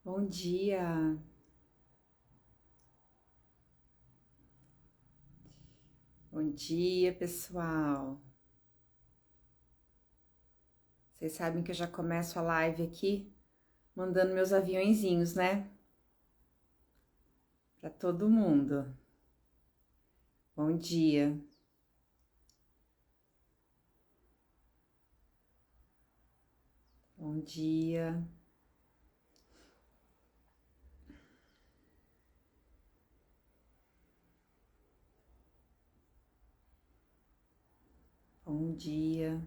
Bom dia. Bom dia, pessoal. Vocês sabem que eu já começo a live aqui mandando meus aviõezinhos, né? Para todo mundo. Bom dia. Bom dia. Bom dia.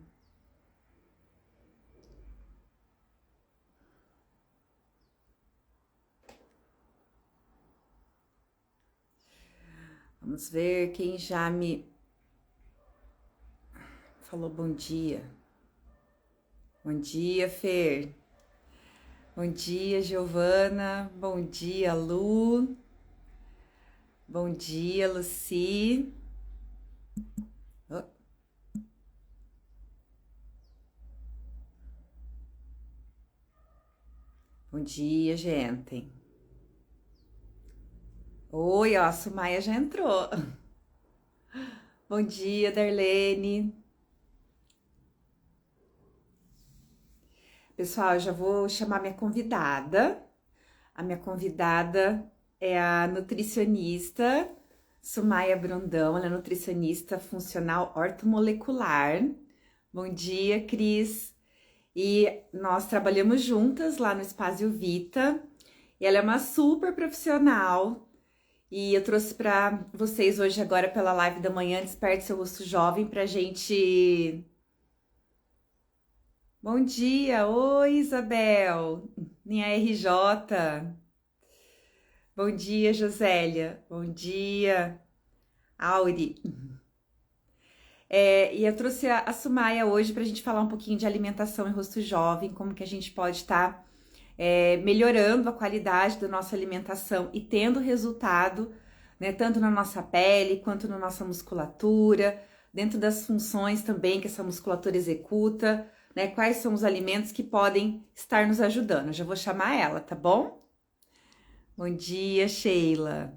Vamos ver quem já me falou bom dia. Bom dia, Fer. Bom dia, Giovana. Bom dia, Lu. Bom dia, Luci. Oh. Bom dia, gente. Oi, ó, a Sumaia já entrou. Bom dia, Darlene. Pessoal, eu já vou chamar minha convidada. A minha convidada é a nutricionista Sumaia Brondão. Ela é nutricionista funcional ortomolecular. Bom dia, Cris. E nós trabalhamos juntas lá no Espaço Vita. E ela é uma super profissional. E eu trouxe para vocês hoje, agora pela live da manhã, Desperte Seu Rosto Jovem, pra gente. Bom dia! Oi, Isabel! Minha RJ. Bom dia, Josélia. Bom dia, Auri. E eu trouxe a Sumaia hoje para a gente falar um pouquinho de alimentação em rosto jovem, como que a gente pode estar melhorando a qualidade da nossa alimentação e tendo resultado, né, tanto na nossa pele quanto na nossa musculatura, dentro das funções também que essa musculatura executa, né, quais são os alimentos que podem estar nos ajudando. Eu já vou chamar ela, tá bom? Bom dia, Sheila.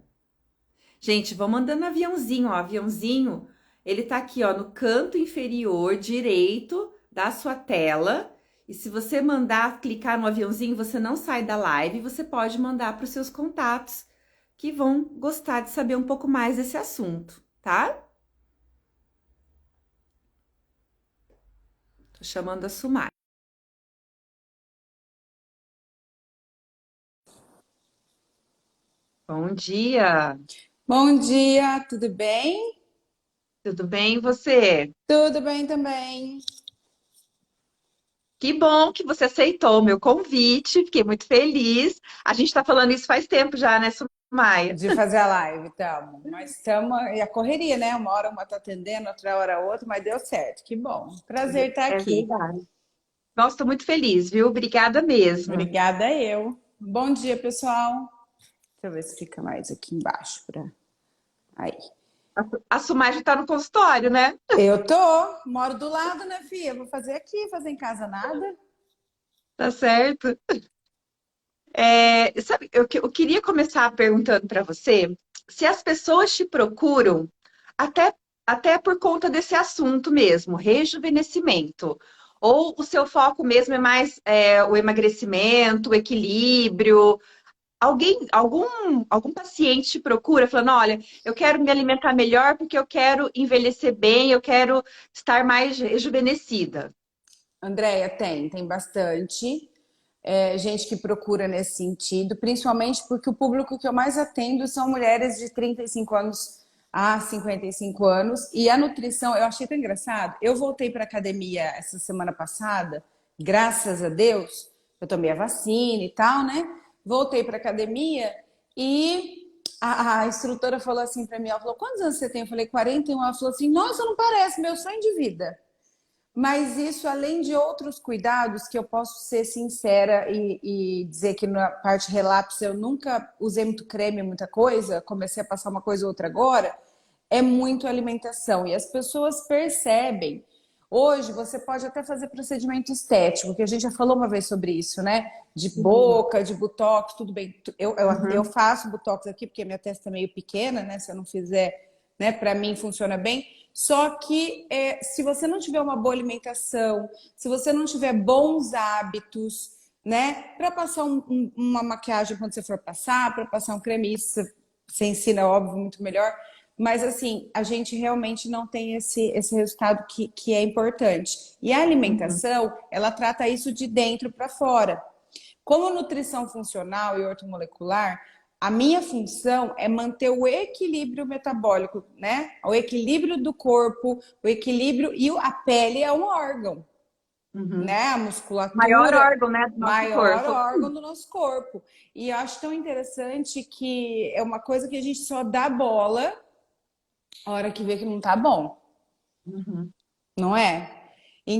Gente, vão mandando aviãozinho, ó, aviãozinho, ele tá aqui, ó, no canto inferior direito da sua tela. E se você mandar clicar no aviãozinho, você não sai da live, você pode mandar para os seus contatos que vão gostar de saber um pouco mais desse assunto, tá? Tô chamando a Sumar. Bom dia, Bom dia, tudo bem? tudo bem e você? Tudo bem também. Que bom que você aceitou o meu convite, fiquei muito feliz. A gente tá falando isso faz tempo já, né, Sumaia? De fazer a live, estamos. Mas estamos. E a correria, né? Uma hora uma está atendendo, outra hora outra, mas deu certo. Que bom. Prazer estar É aqui. verdade. Nossa, tô muito feliz, viu? Obrigada mesmo. Obrigada eu. Bom dia, pessoal. Deixa eu ver se fica mais aqui embaixo. Aí. A Sumar já tá no consultório, né? Eu tô, moro do lado, né, filha? Vou fazer aqui, fazer em casa nada. Tá certo. Sabe, eu queria começar perguntando para você se as pessoas te procuram até, até por conta desse assunto mesmo, rejuvenescimento, ou o seu foco mesmo é mais o emagrecimento, o equilíbrio. Algum paciente te procura falando, olha, eu quero me alimentar melhor porque eu quero envelhecer bem, eu quero estar mais rejuvenescida. Andréia, tem bastante. Gente que procura nesse sentido, principalmente porque o público que eu mais atendo são mulheres de 35 anos a 55 anos. E a nutrição, eu achei tão engraçado. Eu voltei para academia essa semana passada, graças a Deus, eu tomei a vacina e tal, né? Voltei para academia e a instrutora falou assim para mim, ela falou, quantos anos você tem? Eu falei, 41. Ela falou assim, nossa, não parece, meu sonho de vida. Mas isso, além de outros cuidados, que eu posso ser sincera e dizer que na parte relapse eu nunca usei muito creme, muita coisa, comecei a passar uma coisa ou outra agora, é muito alimentação. E as pessoas percebem Hoje você pode até fazer procedimento estético, que a gente já falou uma vez sobre isso, né? De Sim. boca, de botox, tudo bem. Eu Uhum. faço botox aqui porque minha testa é meio pequena, né? Se eu não fizer, né? Para mim funciona bem. Só que se você não tiver uma boa alimentação, se você não tiver bons hábitos, né? Para passar uma maquiagem quando você for passar, para passar um creme, isso você ensina, óbvio, muito melhor. Mas assim, a gente realmente não tem esse resultado que é importante. E a Uhum. alimentação, ela trata isso de dentro para fora. Como nutrição funcional e ortomolecular, a minha função é manter o equilíbrio metabólico, né? O equilíbrio do corpo, o equilíbrio e a pele é um órgão, Uhum. né? A Maior musculatura, órgão, né, do nosso maior corpo. órgão do nosso corpo. E eu acho tão interessante que é uma coisa que a gente só dá bola a hora que vê que não tá bom, Uhum. não é?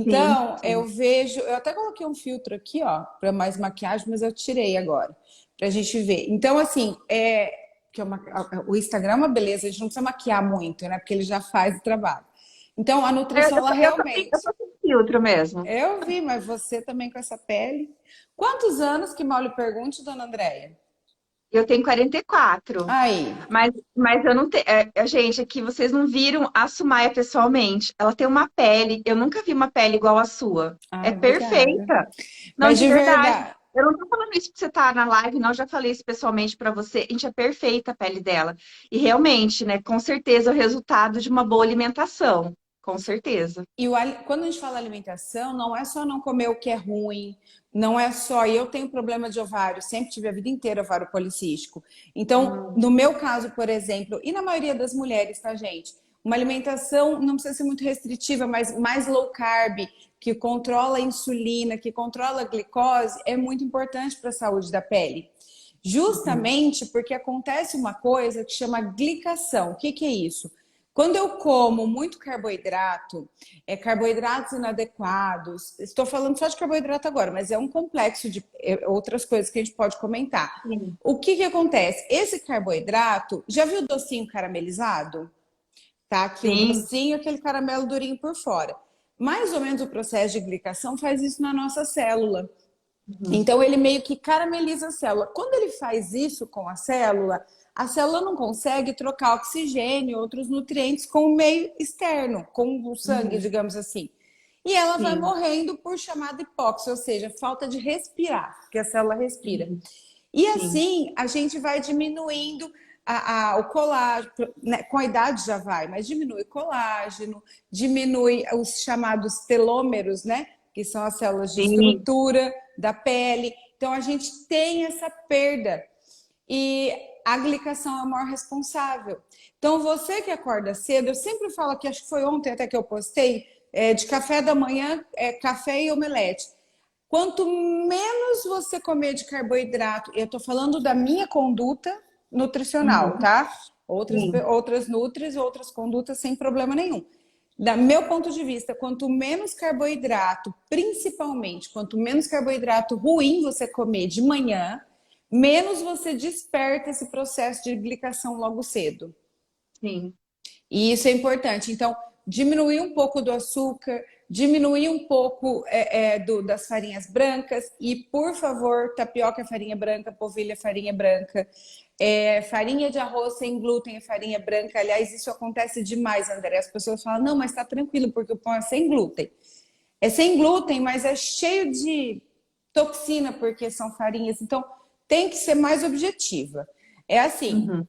Sim, Então, eu sim. vejo, eu até coloquei um filtro aqui, ó, para mais maquiagem, mas eu tirei agora, pra gente ver. Então, assim, que o Instagram é uma beleza, a gente não precisa maquiar muito, né? Porque ele já faz o trabalho. Então, a Eu, nutrição, eu, ela eu realmente, tô sem filtro mesmo. eu vi, mas você também com essa pele. Quantos anos que mal lhe pergunte, dona Andréia? Eu tenho 44. Aí. Mas eu não tenho. Gente, aqui vocês não viram a Sumaia pessoalmente. Ela tem uma pele. Eu nunca vi uma pele igual a sua. É Ai, obrigada. perfeita. Não, Mas de de verdade. verdade, Eu não tô falando isso porque você tá na live, não. Eu já falei isso pessoalmente pra você. Gente, é perfeita a pele dela. E realmente, né? Com certeza é o resultado de uma boa alimentação. Com certeza. Quando a gente fala alimentação, não é só não comer o que é ruim, não é só. E eu tenho problema de ovário, sempre tive a vida inteira ovário policístico. Então, Hum, no meu caso, por exemplo, e na maioria das mulheres, tá, gente? Uma alimentação não precisa ser muito restritiva, mas mais low carb, que controla a insulina, que controla a glicose, é muito importante para a saúde da pele. uhum, Justamente porque acontece uma coisa que chama glicação. O que que é isso? Quando eu como muito carboidrato, carboidratos inadequados, estou falando só de carboidrato agora, mas é um complexo de outras coisas que a gente pode comentar. sim, O que que acontece? Esse carboidrato, já viu o docinho caramelizado? Tá aqui o sim, docinho, aquele caramelo durinho por fora. Mais ou menos o processo de glicação faz isso na nossa célula. uhum, Então ele meio que carameliza a célula. Quando ele faz isso com a célula não consegue trocar oxigênio e outros nutrientes com o meio externo, com o sangue, uhum, digamos assim. E ela vai sim, morrendo por chamada hipóxia, ou seja, falta de respirar, porque a célula respira. uhum, E sim, assim a gente vai diminuindo o colágeno, né? Com a idade já vai, mas diminui colágeno, diminui os chamados telômeros, né? Que são as células de sim, estrutura da pele. Então a gente tem essa perda e a glicação é o maior responsável. Então você que acorda cedo, eu sempre falo que acho que foi ontem até que eu postei, de café da manhã, café e omelete. Quanto menos você comer de carboidrato, eu estou falando da minha conduta nutricional, uhum, tá? sim, Outras nutris, outras condutas sem problema nenhum. Da meu ponto de vista, quanto menos carboidrato, principalmente, quanto menos carboidrato ruim você comer de manhã, menos você desperta esse processo de glicação logo cedo. sim. E isso é importante. Então, diminuir um pouco do açúcar, diminuir um pouco das farinhas brancas e, por favor, tapioca é farinha branca, polvilho é farinha branca, farinha de arroz sem glúten é farinha branca. Aliás, isso acontece demais, André. As pessoas falam, não, mas tá tranquilo, porque o pão é sem glúten. É sem glúten, mas é cheio de toxina, porque são farinhas. Então, tem que ser mais objetiva. É assim, Uhum.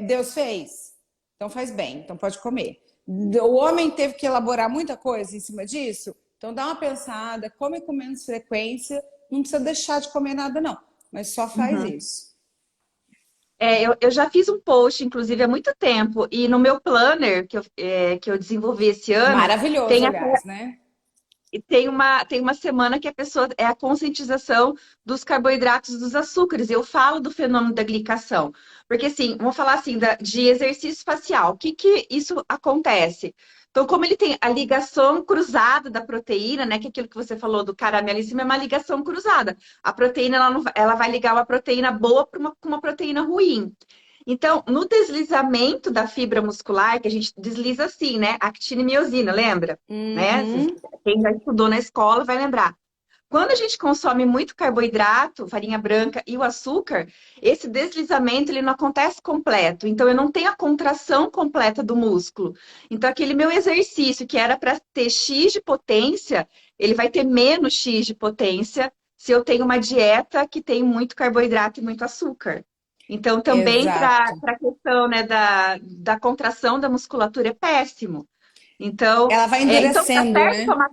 Deus fez, então faz bem, então pode comer. O homem teve que elaborar muita coisa em cima disso, então dá uma pensada, come com menos frequência, não precisa deixar de comer nada, não, mas só faz Uhum. isso. Eu já fiz um post, inclusive, há muito tempo, e no meu planner que eu desenvolvi esse ano, Maravilhoso, tem, aliás, né? tem uma semana que a pessoa é a conscientização dos carboidratos dos açúcares. Eu falo do fenômeno da glicação. Porque, assim, vamos falar assim, de exercício facial. O que que isso acontece? Então, como ele tem a ligação cruzada da proteína, né? Que é aquilo que você falou do caramelo em cima é uma ligação cruzada. A proteína, ela, não, ela vai ligar uma proteína boa para com uma proteína ruim. Então, no deslizamento da fibra muscular, que a gente desliza assim, né? Actina e miosina, lembra? Né? Uhum. Quem já estudou na escola vai lembrar. Quando a gente consome muito carboidrato, farinha branca e o açúcar, esse deslizamento ele não acontece completo. Então, eu não tenho a contração completa do músculo. Então, aquele meu exercício que era para ter X de potência, ele vai ter menos X de potência se eu tenho uma dieta que tem muito carboidrato e muito açúcar. Então, também para Exato. a questão, né, da contração da musculatura é péssimo. Então, Ela vai então tá endurecendo, certo né? tomar,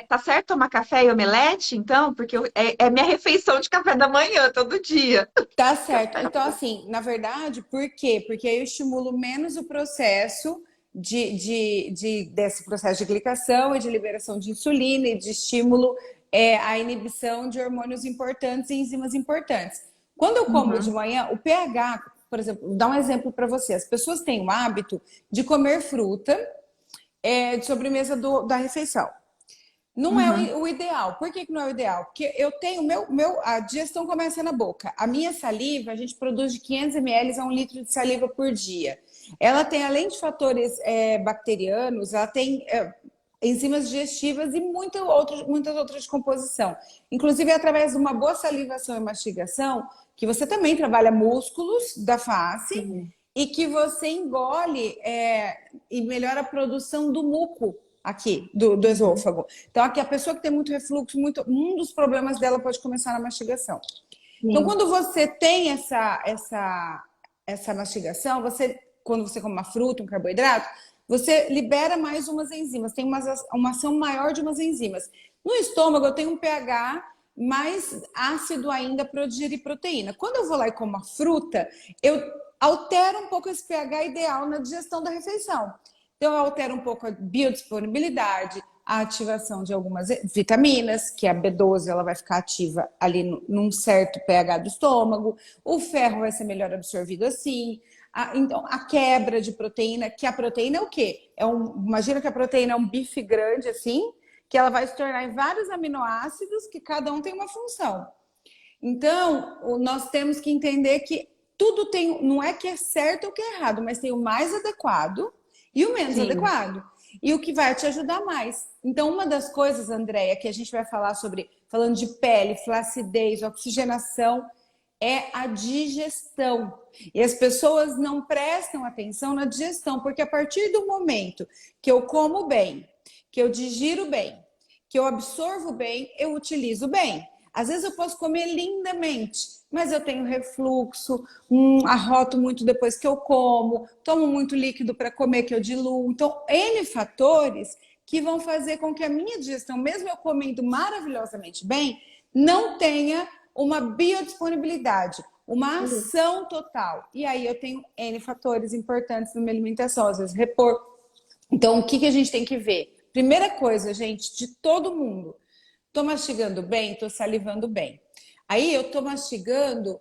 tá certo tomar café e omelete, então, porque é minha refeição de café da manhã todo dia. Tá certo. Então, assim, na verdade, por quê? Porque aí eu estimulo menos o processo desse processo de glicação e de liberação de insulina e de estímulo à inibição de hormônios importantes e enzimas importantes. Quando eu como de Uhum, manhã, o pH, por exemplo, vou dar um exemplo para você. As pessoas têm o hábito de comer fruta de sobremesa da refeição. Não é uhum, o ideal. Por que não é o ideal? Porque eu tenho a digestão começa na boca. A minha saliva, a gente produz de 500 ml a 1 litro de saliva por dia. Ela tem, além de fatores bacterianos, ela tem enzimas digestivas e muitas outras de composição. Inclusive, é através de uma boa salivação e mastigação, que você também trabalha músculos da face sim. e que você engole e melhora a produção do muco aqui, do Uhum, esôfago. Então, aqui a pessoa que tem muito refluxo, um dos problemas dela pode começar na mastigação. Então, sim. quando você tem essa mastigação, quando você come uma fruta, um carboidrato, você libera mais umas enzimas, tem uma ação maior de umas enzimas. No estômago, eu tenho um pH mais ácido ainda para digerir proteína. Quando eu vou lá e como uma fruta, eu altero um pouco esse pH ideal na digestão da refeição. Então, eu altero um pouco a biodisponibilidade, a ativação de algumas vitaminas, que a B12 ela vai ficar ativa ali num certo pH do estômago, o ferro vai ser melhor absorvido assim. Então, a quebra de proteína, que a proteína é o quê? Imagina que a proteína é um bife grande assim, que ela vai se tornar em vários aminoácidos, que cada um tem uma função. Então, nós temos que entender que tudo tem, não é que é certo ou que é errado, mas tem o mais adequado e o menos Sim. adequado. E o que vai te ajudar mais. Então, uma das coisas, Andréia, que a gente vai falar falando de pele, flacidez, oxigenação, é a digestão. E as pessoas não prestam atenção na digestão, porque a partir do momento que eu como bem, que eu digiro bem, que eu absorvo bem, eu utilizo bem. Às vezes eu posso comer lindamente, mas eu tenho refluxo, arroto muito depois que eu como, tomo muito líquido para comer que eu diluo. Então, N fatores que vão fazer com que a minha digestão, mesmo eu comendo maravilhosamente bem, não tenha uma biodisponibilidade, uma ação total. E aí eu tenho N fatores importantes na minha alimentação, às vezes repor. Então, o que a gente tem que ver? Primeira coisa, gente, de todo mundo. Tô mastigando bem, tô salivando bem. Aí eu tô mastigando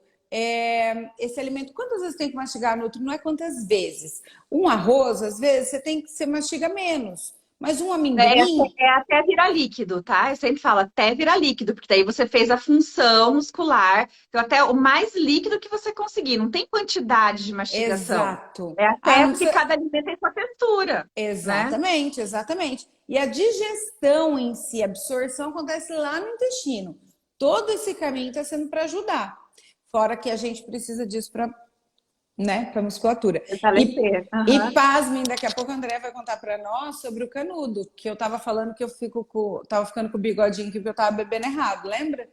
esse alimento. Quantas vezes tem que mastigar no outro? Não é quantas vezes. Um arroz, às vezes, você mastiga menos. Mas um amendoim, É até virar líquido, tá? Eu sempre falo até virar líquido, porque daí você fez a função muscular, então até o mais líquido que você conseguir, não tem quantidade de mastigação. exato. É Ah, até não porque precisa... cada alimento tem sua textura, né? Exatamente, exatamente. E a digestão em si, a absorção acontece lá no intestino. Todo esse caminho está sendo para ajudar. Fora que a gente precisa disso para, né, para musculatura. Fortalecer. E Aham. pasmem, daqui a pouco a André vai contar para nós sobre o canudo, que eu tava falando que tava ficando com o bigodinho que eu tava bebendo errado, lembra?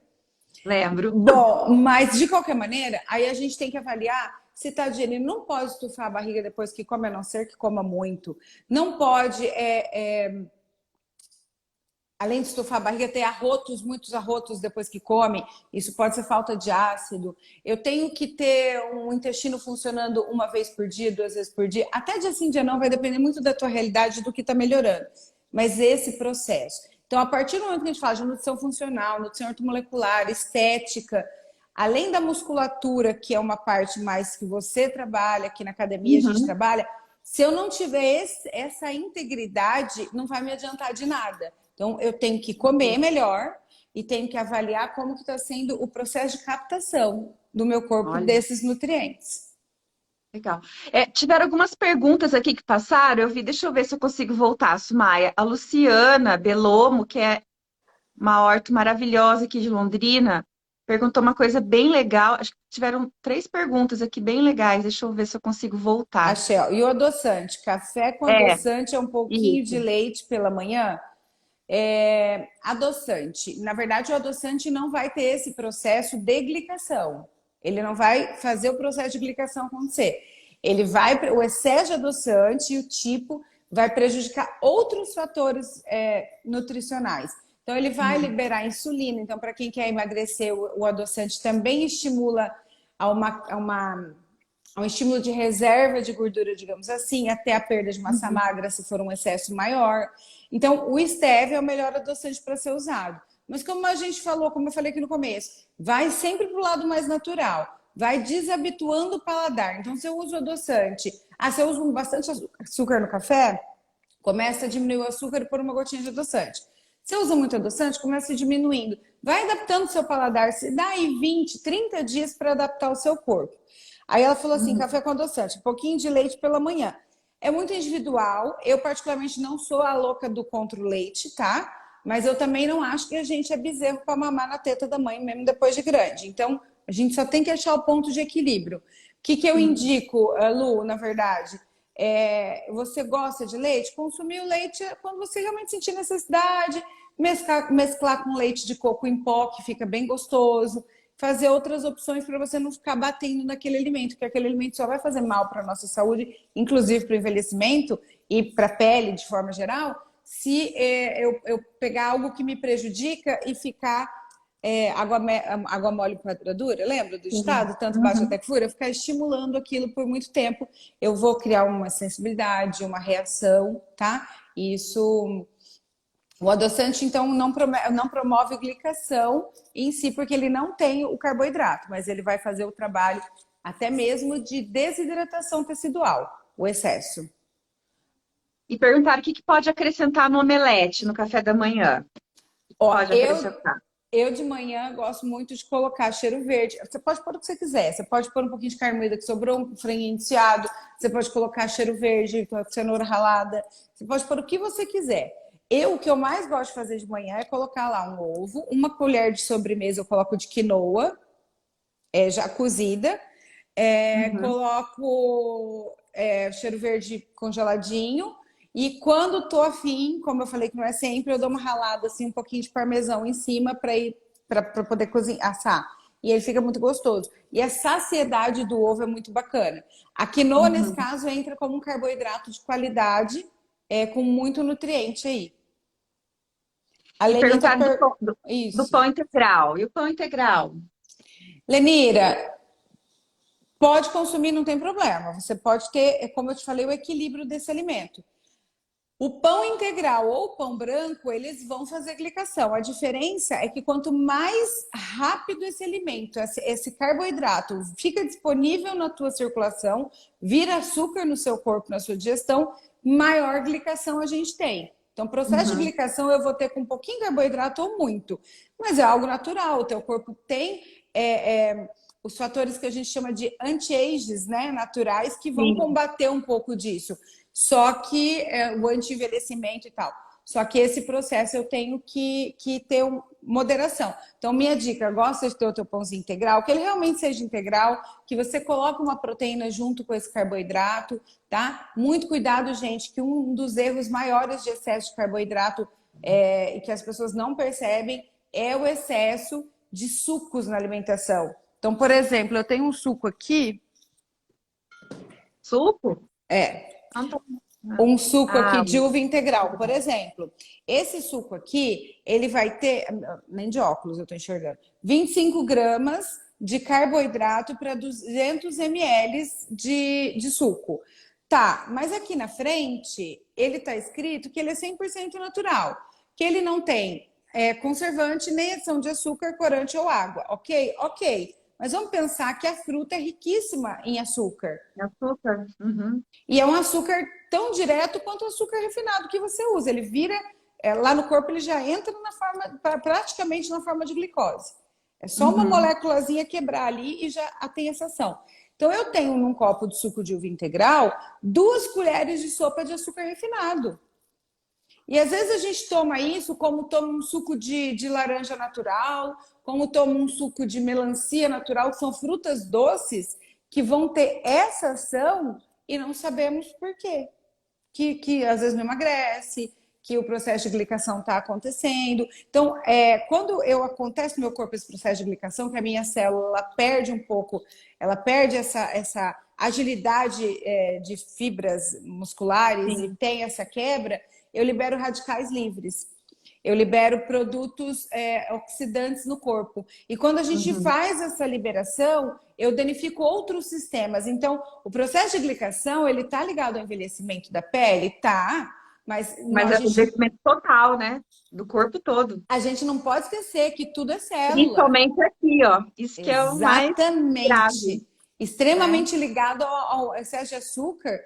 Lembro. Bom, mas de qualquer maneira, aí a gente tem que avaliar se está digerindo. Não pode estufar a barriga depois que come, a não ser que coma muito. Não pode, além de estufar a barriga, ter arrotos, muitos arrotos depois que come. Isso pode ser falta de ácido. Eu tenho que ter um intestino funcionando 1 vez por dia, 2 vezes por dia. Até dia sim, dia não, vai depender muito da tua realidade, do que está melhorando. Mas esse processo. Então, a partir do momento que a gente fala de nutrição funcional, nutrição ortomolecular, estética, além da musculatura, que é uma parte mais que você trabalha, aqui na academia a gente Uhum. trabalha, se eu não tiver essa integridade, não vai me adiantar de nada. Então, eu tenho que comer melhor e tenho que avaliar como que está sendo o processo de captação do meu corpo Olha. desses nutrientes. Legal. Tiveram algumas perguntas aqui que passaram, eu vi, deixa eu ver se eu consigo voltar, Sumaia. A Luciana Belomo, que é uma horta maravilhosa aqui de Londrina, perguntou uma coisa bem legal. Acho que tiveram 3 perguntas aqui bem legais. Deixa eu ver se eu consigo voltar. Achei, ó. E o adoçante? Café com É, adoçante é um pouquinho de isso. leite pela manhã? Adoçante. Na verdade, o adoçante não vai ter esse processo de glicação. Ele não vai fazer o processo de glicação acontecer. Ele vai, o excesso de adoçante e o tipo vai prejudicar outros fatores nutricionais. Então, ele vai liberar insulina. Então, para quem quer emagrecer, o adoçante também estimula a um estímulo de reserva de gordura, digamos assim, até a perda de massa Uhum. magra, se for um excesso maior. Então, o stevia é o melhor adoçante para ser usado. Mas como a gente falou, como eu falei aqui no começo, vai sempre para o lado mais natural. Vai desabituando o paladar. Então, se eu uso adoçante, se eu uso bastante açúcar no café, começa a diminuir o açúcar por uma gotinha de adoçante. Se usa muito adoçante, começa diminuindo. Vai adaptando o seu paladar. Se dá aí 20, 30 dias para adaptar o seu corpo. Aí ela falou assim, Uhum. café com adoçante, um pouquinho de leite pela manhã. É muito individual. Eu, particularmente, não sou a louca do contra o leite, tá? Mas eu também não acho que a gente é bezerro para mamar na teta da mãe, mesmo depois de grande. Então, a gente só tem que achar o ponto de equilíbrio. O que eu Sim. indico, Lu, na verdade? Você gosta de leite? Consumir o leite quando você realmente sentir necessidade, mesclar com leite de coco em pó, que fica bem gostoso, fazer outras opções para você não ficar batendo naquele alimento, porque aquele alimento só vai fazer mal para a nossa saúde, inclusive para o envelhecimento e para a pele de forma geral, se eu pegar algo que me prejudica e ficar água mole com pedra dura, lembra do Sim. ditado? Tanto bate Uhum. até que fura, ficar estimulando aquilo por muito tempo, eu vou criar uma sensibilidade, uma reação, tá? Isso. O adoçante, então, não promove glicação em si, porque ele não tem o carboidrato, mas ele vai fazer o trabalho até mesmo de desidratação tecidual, o excesso. E perguntaram o que que pode acrescentar no omelete, no café da manhã. O que Ó, pode acrescentar? eu de manhã gosto muito de colocar cheiro verde. Você pode pôr o que você quiser. Você pode pôr um pouquinho de carne moída que sobrou, um franguinho desfiado. Você pode colocar cheiro verde, cenoura ralada. Você pode pôr o que você quiser. O que eu mais gosto de fazer de manhã é colocar lá um ovo, uma colher de sobremesa eu coloco de quinoa, já cozida. Uhum. Coloco cheiro verde congeladinho. E quando tô afim, como eu falei que não é sempre, eu dou uma ralada assim, um pouquinho de parmesão em cima para poder cozinhar, assar. E ele fica muito gostoso. E a saciedade do ovo é muito bacana. A quinoa, nesse Uhum. caso, entra como um carboidrato de qualidade, com muito nutriente aí. A E Lenita perguntaram do Isso. pão integral. E o pão integral? Lenira, pode consumir, não tem problema. Você pode ter, como eu te falei, o equilíbrio desse alimento. O pão integral ou o pão branco, eles vão fazer glicação. A diferença é que quanto mais rápido esse alimento, esse carboidrato fica disponível na tua circulação, vira açúcar no seu corpo, na sua digestão, maior glicação a gente tem. Então, processo de Uhum. glicação eu vou ter com um pouquinho de carboidrato ou muito, mas é algo natural. O teu corpo tem os fatores que a gente chama de anti-ages, né, naturais, que vão Sim. combater um pouco disso. Só que o anti-envelhecimento e tal. Só que esse processo eu tenho que ter moderação. Então, minha dica, gosta de ter o teu pãozinho integral, que ele realmente seja integral, que você coloque uma proteína junto com esse carboidrato, tá? Muito cuidado, gente, que um dos erros maiores de excesso de carboidrato e que as pessoas não percebem é o excesso de sucos na alimentação. Então, por exemplo, eu tenho um suco aqui, Suco? é, Não tô- um suco aqui Ah, de uva integral, por exemplo. Esse suco aqui, ele vai ter, nem de óculos eu tô enxergando, 25 gramas de carboidrato para 200 ml de suco. Tá, mas aqui na frente, ele tá escrito que ele é 100% natural, que ele não tem conservante, nem adição de açúcar, corante ou água, ok? Ok. Mas vamos pensar que a fruta é riquíssima em açúcar. é açúcar. Uhum. E é um açúcar tão direto quanto o açúcar refinado que você usa. Ele vira, lá no corpo, ele já entra na forma, praticamente na forma de glicose. É só uma Uhum. moléculazinha quebrar ali e já tem essa ação. Então, eu tenho num copo de suco de uva integral 2 colheres de sopa de açúcar refinado. E às vezes a gente toma isso como toma um suco de laranja natural, como toma um suco de melancia natural, que são frutas doces que vão ter essa ação e não sabemos por quê. Que às vezes não emagrece, que o processo de glicação está acontecendo. Então, quando acontece no meu corpo esse processo de glicação, que a minha célula ela perde um pouco, ela perde essa agilidade de fibras musculares e Sim. tem essa quebra, eu libero radicais livres. Eu libero produtos oxidantes no corpo. E quando a gente Uhum. faz essa liberação, eu danifico outros sistemas. Então, o processo de glicação, ele está ligado ao envelhecimento da pele? Tá. Mas Mas a é o gente, envelhecimento total, né? Do corpo todo. a gente não pode esquecer que tudo é célula. Principalmente aqui, ó. Isso que é o mais grave, Exatamente. né? Extremamente ligado ao excesso de açúcar,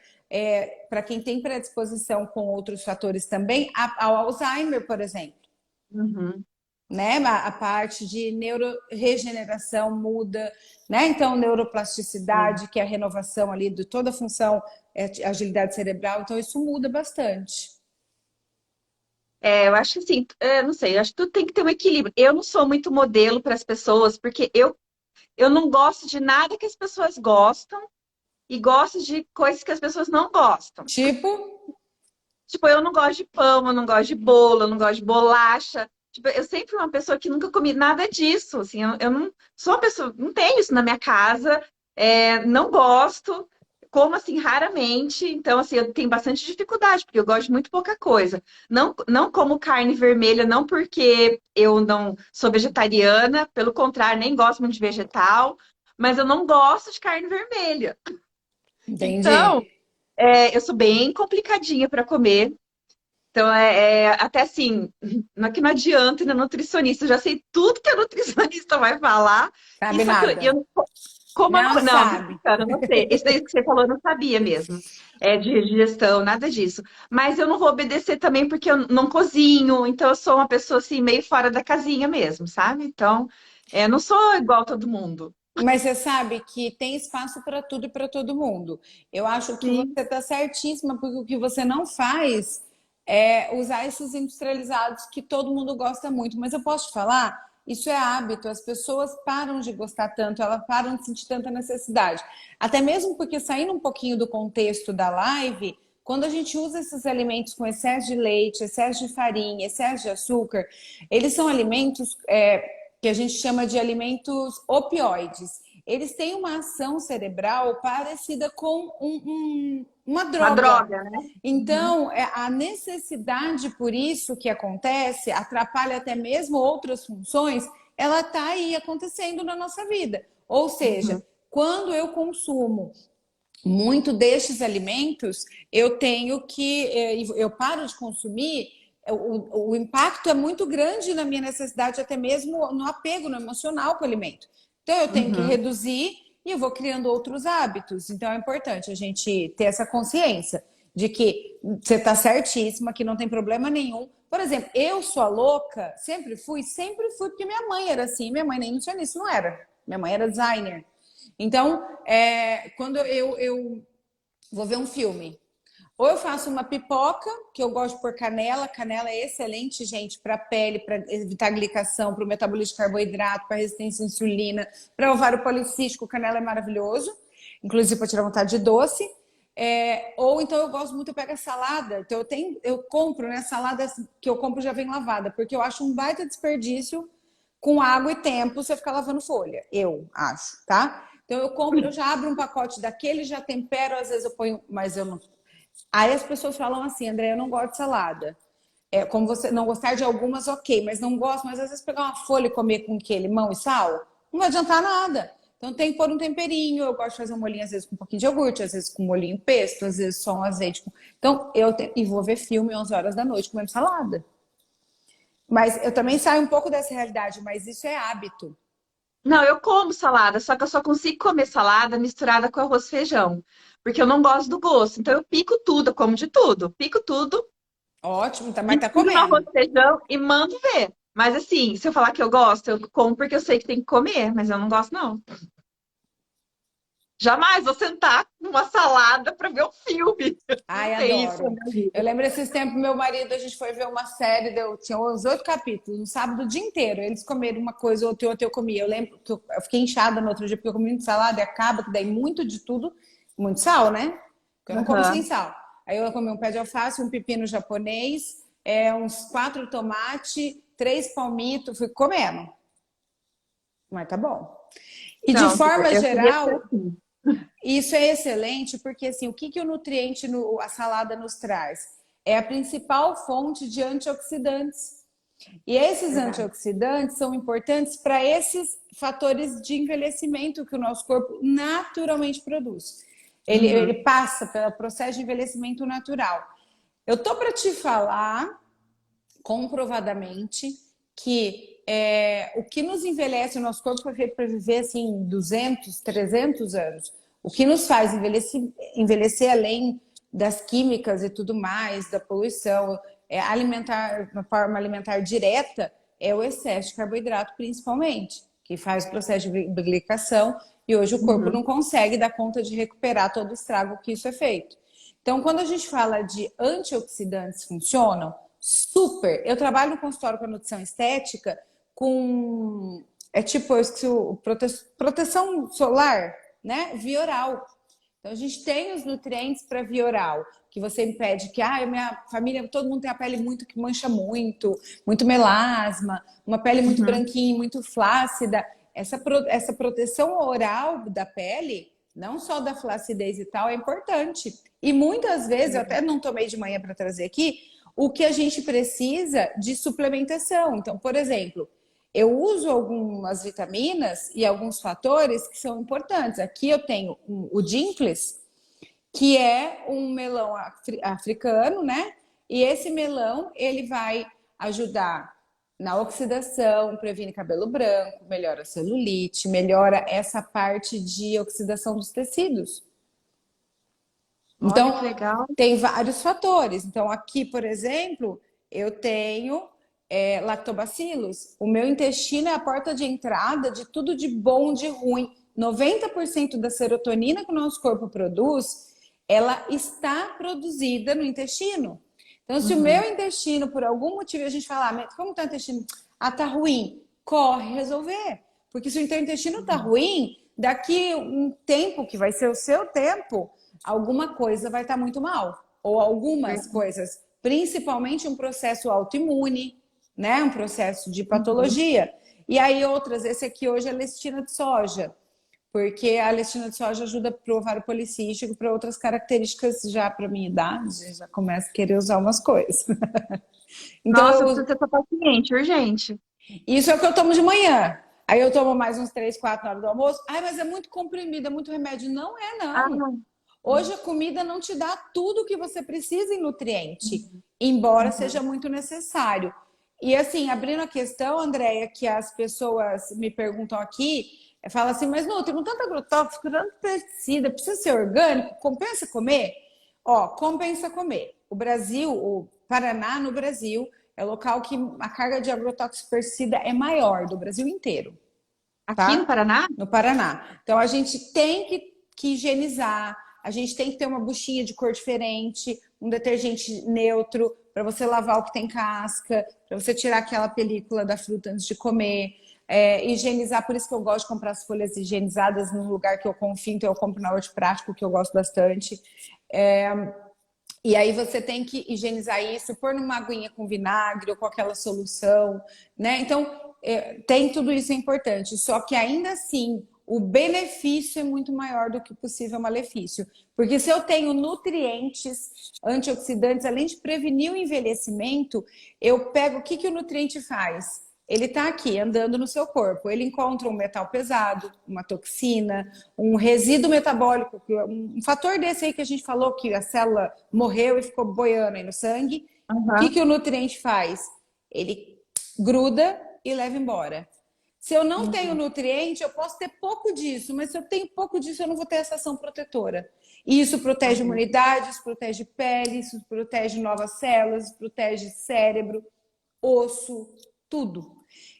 para quem tem predisposição com outros fatores também, ao Alzheimer, por exemplo. Uhum. Né? A parte de neuroregeneração muda, né? Então, Sim. neuroplasticidade, que é a renovação ali de toda a função, agilidade cerebral, então isso muda bastante. Eu acho assim, não sei, eu acho que tudo tem que ter um equilíbrio. Eu não sou muito modelo para as pessoas, porque eu não gosto de nada que as pessoas gostam e gosto de coisas que as pessoas não gostam. Tipo, Tipo, eu não gosto de pão, eu não gosto de bolo, eu não gosto de bolacha. Tipo, eu sempre fui uma pessoa que nunca comi nada disso, assim, eu não sou uma pessoa, não tenho isso na minha casa, não gosto, como assim, raramente, então, assim, eu tenho bastante dificuldade, porque eu gosto de muito pouca coisa. Não como carne vermelha, não porque eu não sou vegetariana, pelo contrário, nem gosto muito de vegetal, mas eu não gosto de carne vermelha. Então, entendi. eu sou bem complicadinha para comer. Então, até assim, não é que não adianta ir na nutricionista, eu já sei tudo que a nutricionista vai falar. Sabe Isso aqui, nada. como eu Não não, sabe. brincando, eu não sei. Isso daí que você falou, eu não sabia mesmo. De digestão, nada disso. Mas eu não vou obedecer também porque eu não cozinho, então eu sou uma pessoa assim, meio fora da casinha mesmo, sabe? Então, não sou igual todo mundo. Mas você sabe que tem espaço para tudo e para todo mundo. Eu acho que você Sim. está certíssima, porque o que você não faz é usar esses industrializados que todo mundo gosta muito. Mas eu posso te falar, isso é hábito, as pessoas param de gostar tanto, elas param de sentir tanta necessidade. Até mesmo porque, saindo um pouquinho do contexto da live, quando a gente usa esses alimentos com excesso de leite, excesso de farinha, excesso de açúcar, eles são alimentos que a gente chama de alimentos opioides. Eles têm uma ação cerebral parecida com uma Uma droga. droga, né? Uhum. Então, a necessidade por isso que acontece, atrapalha até mesmo outras funções, ela está aí acontecendo na nossa vida. Ou seja, Uhum. quando eu consumo muito destes alimentos, eu tenho que, eu paro de consumir, o impacto é muito grande na minha necessidade, até mesmo no apego, no emocional com o alimento. Então, eu tenho que Uhum. reduzir e eu vou criando outros hábitos. Então, é importante a gente ter essa consciência de que você está certíssima, que não tem problema nenhum. Por exemplo, eu sou a louca, sempre fui, porque minha mãe era assim, minha mãe nem nutricionista não era. Minha mãe era designer. Então, quando eu vou ver um filme, ou eu faço uma pipoca, que eu gosto de pôr canela. Canela é excelente, gente, para a pele, para evitar glicação, para o metabolismo de carboidrato, para resistência à insulina, para ovário policístico. Canela é maravilhoso, inclusive para tirar vontade de doce. Ou então eu gosto muito, eu pego a salada. Então eu compro, né? Salada que eu compro já vem lavada, porque eu acho um baita desperdício com água e tempo você ficar lavando folha. Eu acho, tá? Então eu compro, eu já abro um pacote daquele, já tempero, às vezes eu ponho, mas eu não. Aí as pessoas falam assim, André, eu não gosto de salada. Como você não gostar de algumas, ok, mas não gosto, mas às vezes pegar uma folha e comer com que limão e sal, não vai adiantar nada. Então tem que pôr um temperinho, eu gosto de fazer um molhinho, às vezes com um pouquinho de iogurte, às vezes com um molhinho pesto, às vezes só um azeite. Então e vou ver filme 11 horas da noite comendo salada. Mas eu também saio um pouco dessa realidade, mas isso é hábito. Não, eu como salada, só que eu só consigo comer salada misturada com arroz e feijão, porque eu não gosto do gosto. Então eu pico tudo, eu como de tudo. Pico tudo, Ótimo, tá, mas tá misturo no arroz comendo. e feijão e mando ver. Mas assim, se eu falar que eu gosto, eu como porque eu sei que tem que comer, mas eu não gosto, não. Jamais vou sentar numa salada para ver um filme. Não Ai, tem isso na adoro. minha vida. Eu lembro esses tempos, meu marido, a gente foi ver uma série, tinha uns 8 capítulos, no sábado o dia inteiro. Eles comeram uma coisa, outra eu comia. Eu lembro que eu fiquei inchada no outro dia porque eu comi muito salada e acaba que daí muito de tudo, muito sal, né? Porque eu não como sem Aham. sal. Aí eu comi um pé de alface, um pepino japonês, uns 4 tomates, 3 palmitos, fui comendo. Mas tá bom. E de Não, forma eu queria ser geral, assim. isso é excelente porque assim, o que, que o nutriente, a salada nos traz? É a principal fonte de antioxidantes. E esses Verdade. antioxidantes são importantes para esses fatores de envelhecimento que o nosso corpo naturalmente produz. Ele Uhum. passa pelo processo de envelhecimento natural. Eu tô para te falar comprovadamente que o que nos envelhece, o nosso corpo foi feito para viver assim 200, 300 anos. O que nos faz envelhecer além das químicas e tudo mais, da poluição, alimentar, uma forma alimentar direta, é o excesso de carboidrato, principalmente, que faz o processo de glicação e hoje o corpo não Uhum. consegue dar conta de recuperar todo o estrago que isso é feito. Então, quando a gente fala de antioxidantes funcionam, super. Eu trabalho no consultório com nutrição estética com. É tipo, eu esqueci proteção solar, né? Via oral. Então, a gente tem os nutrientes para via oral, que você impede que, minha família, todo mundo tem a pele muito que mancha muito, muito melasma, uma pele muito Uhum. branquinha, muito flácida. Essa proteção oral da pele, não só da flacidez e tal, é importante. E muitas vezes, eu até não tomei de manhã para trazer aqui, o que a gente precisa de suplementação. Então, por exemplo, eu uso algumas vitaminas e alguns fatores que são importantes. Aqui eu tenho o Dimples, que é um melão africano, né? E esse melão, ele vai ajudar na oxidação, previne cabelo branco, melhora a celulite, melhora essa parte de oxidação dos tecidos. Olha Então, que legal. tem vários fatores. Então, aqui, por exemplo, eu tenho lactobacilos. O meu intestino é a porta de entrada de tudo de bom, de ruim. 90% da serotonina que o nosso corpo produz, ela está produzida no intestino. Então, se o meu Uhum. intestino, por algum motivo, a gente falar, como está o intestino? Ah, tá ruim. Corre resolver. Porque se o teu intestino tá Uhum. ruim, daqui um tempo, que vai ser o seu tempo, alguma coisa vai estar muito mal. Ou algumas Verdade. coisas, principalmente um processo autoimune, né? Um processo de Uhum. patologia. E aí outras, esse aqui hoje é lestina de soja, porque a lestina de soja ajuda para o ovário policístico, para outras características já para minha idade, já começo a querer usar umas coisas. Então, Nossa, eu preciso ser sua paciente, urgente. isso é o que eu tomo de manhã. Aí eu tomo mais uns 3, 4 na hora do almoço. Ai, mas é muito comprimido, é muito remédio. Não é, Ah, não. não. Hoje a comida não te dá tudo o que você precisa em nutriente, Uhum. embora seja Uhum. muito necessário. E assim, abrindo a questão, Andréia, que as pessoas me perguntam aqui, fala assim, mas Nutri, com tanto agrotóxico, tanto pesticida, precisa ser orgânico, compensa comer? Ó, compensa comer. O Brasil, o Paraná no Brasil, é o local que a carga de agrotóxico pesticida é maior do Brasil inteiro, Aqui no tá? Paraná? No Paraná. Então a gente tem que higienizar, a gente tem que ter uma buchinha de cor diferente, um detergente neutro para você lavar o que tem casca, para você tirar aquela película da fruta antes de comer. Higienizar, por isso que eu gosto de comprar as folhas higienizadas num lugar que eu confio, então eu compro na Horti Prático, que eu gosto bastante. É, e aí você tem que higienizar isso, pôr numa aguinha com vinagre ou com aquela solução, né? Então, tem tudo isso é importante. Só que ainda assim, o benefício é muito maior do que o possível malefício. Porque se eu tenho nutrientes antioxidantes, além de prevenir o envelhecimento, eu pego o que, que o nutriente faz? Ele está aqui andando no seu corpo. Ele encontra um metal pesado, uma toxina, um resíduo metabólico, um fator desse aí que a gente falou, que a célula morreu e ficou boiando aí no sangue. O que, Aham. que o nutriente faz? Ele gruda e leva embora. Se eu não tenho Entendi. nutriente, eu posso ter pouco disso, mas se eu tenho pouco disso, eu não vou ter essa ação protetora. E isso protege a Uhum. imunidade, isso protege pele, isso protege novas células, isso protege cérebro, osso, tudo.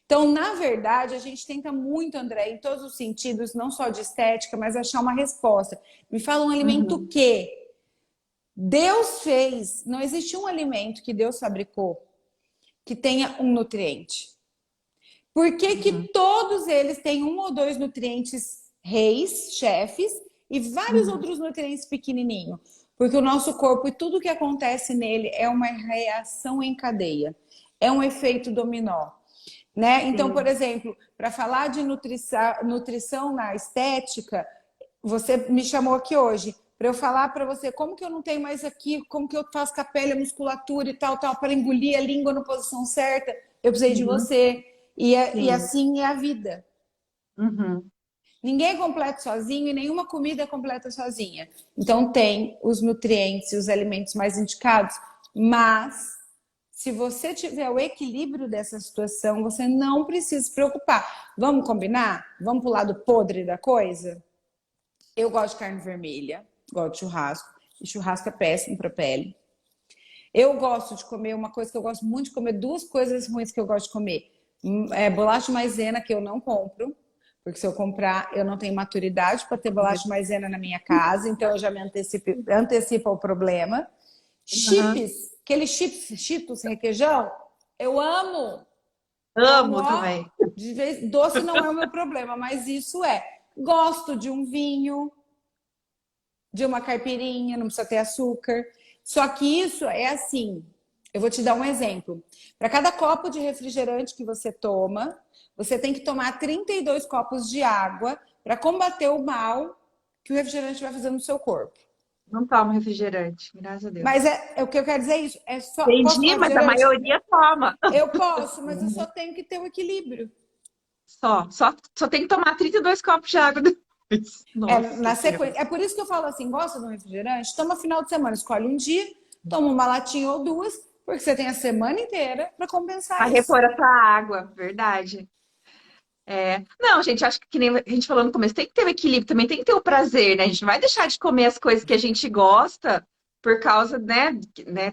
Então, na verdade, a gente tenta muito, André, em todos os sentidos, não só de estética, mas achar uma resposta. Me fala um alimento Uhum, que Deus fez, não existe um alimento que Deus fabricou que tenha um nutriente. Por que que uhum, todos eles têm um ou dois nutrientes reis, chefes, e vários uhum, outros nutrientes pequenininhos? Porque o nosso corpo e tudo que acontece nele é uma reação em cadeia, é um efeito dominó. Né? Então, por sim. exemplo, para falar de nutrição na estética, você me chamou aqui hoje para eu falar para você como que eu não tenho mais aqui, como que eu faço com a pele, a musculatura e tal, tal, para engolir a língua na posição certa. Eu precisei de Uhum, você. E sim. assim é a vida. Uhum, Ninguém é completo sozinho e nenhuma comida é completa sozinha. Então tem os nutrientes e os alimentos mais indicados, mas se você tiver o equilíbrio dessa situação, você não precisa se preocupar. Vamos combinar? Vamos pro lado podre da coisa? Eu gosto de carne vermelha, gosto de churrasco, e churrasco é péssimo para a pele. Eu gosto de comer uma coisa que eu gosto muito de comer, duas coisas ruins que eu gosto de comer. É bolacha maisena que eu não compro, porque se eu comprar, eu não tenho maturidade para ter bolacha maisena na minha casa, então eu já me antecipo ao problema. uhum. Chips, aqueles chips, Cheetos requeijão, eu amo. Como, Amo ó, também. doce não é o meu problema, mas isso é. Gosto de um vinho, de uma caipirinha, não precisa ter açúcar. Só que isso é assim. Eu vou te dar um exemplo. Para cada copo de refrigerante que você toma, você tem que tomar 32 copos de água para combater o mal que o refrigerante vai fazer no seu corpo. Não tomo refrigerante, graças a Mas Deus. é o que eu quero dizer é isso. É só, posso Entendi, tomar mas a refrigerante? maioria toma. Eu posso, mas eu só tenho que ter o equilíbrio. Só tem que tomar 32 copos de água depois. É, Nossa na Senhora. sequência. É por isso que eu falo assim: gosta de um refrigerante? Toma final de semana, escolhe um dia, toma uma latinha ou duas, porque você tem a semana inteira para compensar Para isso. repor a sua água, verdade. É. Não, gente, acho que nem a gente falou no começo, tem que ter o equilíbrio também, tem que ter o prazer, né? A gente não vai deixar de comer as coisas que a gente gosta por causa, né?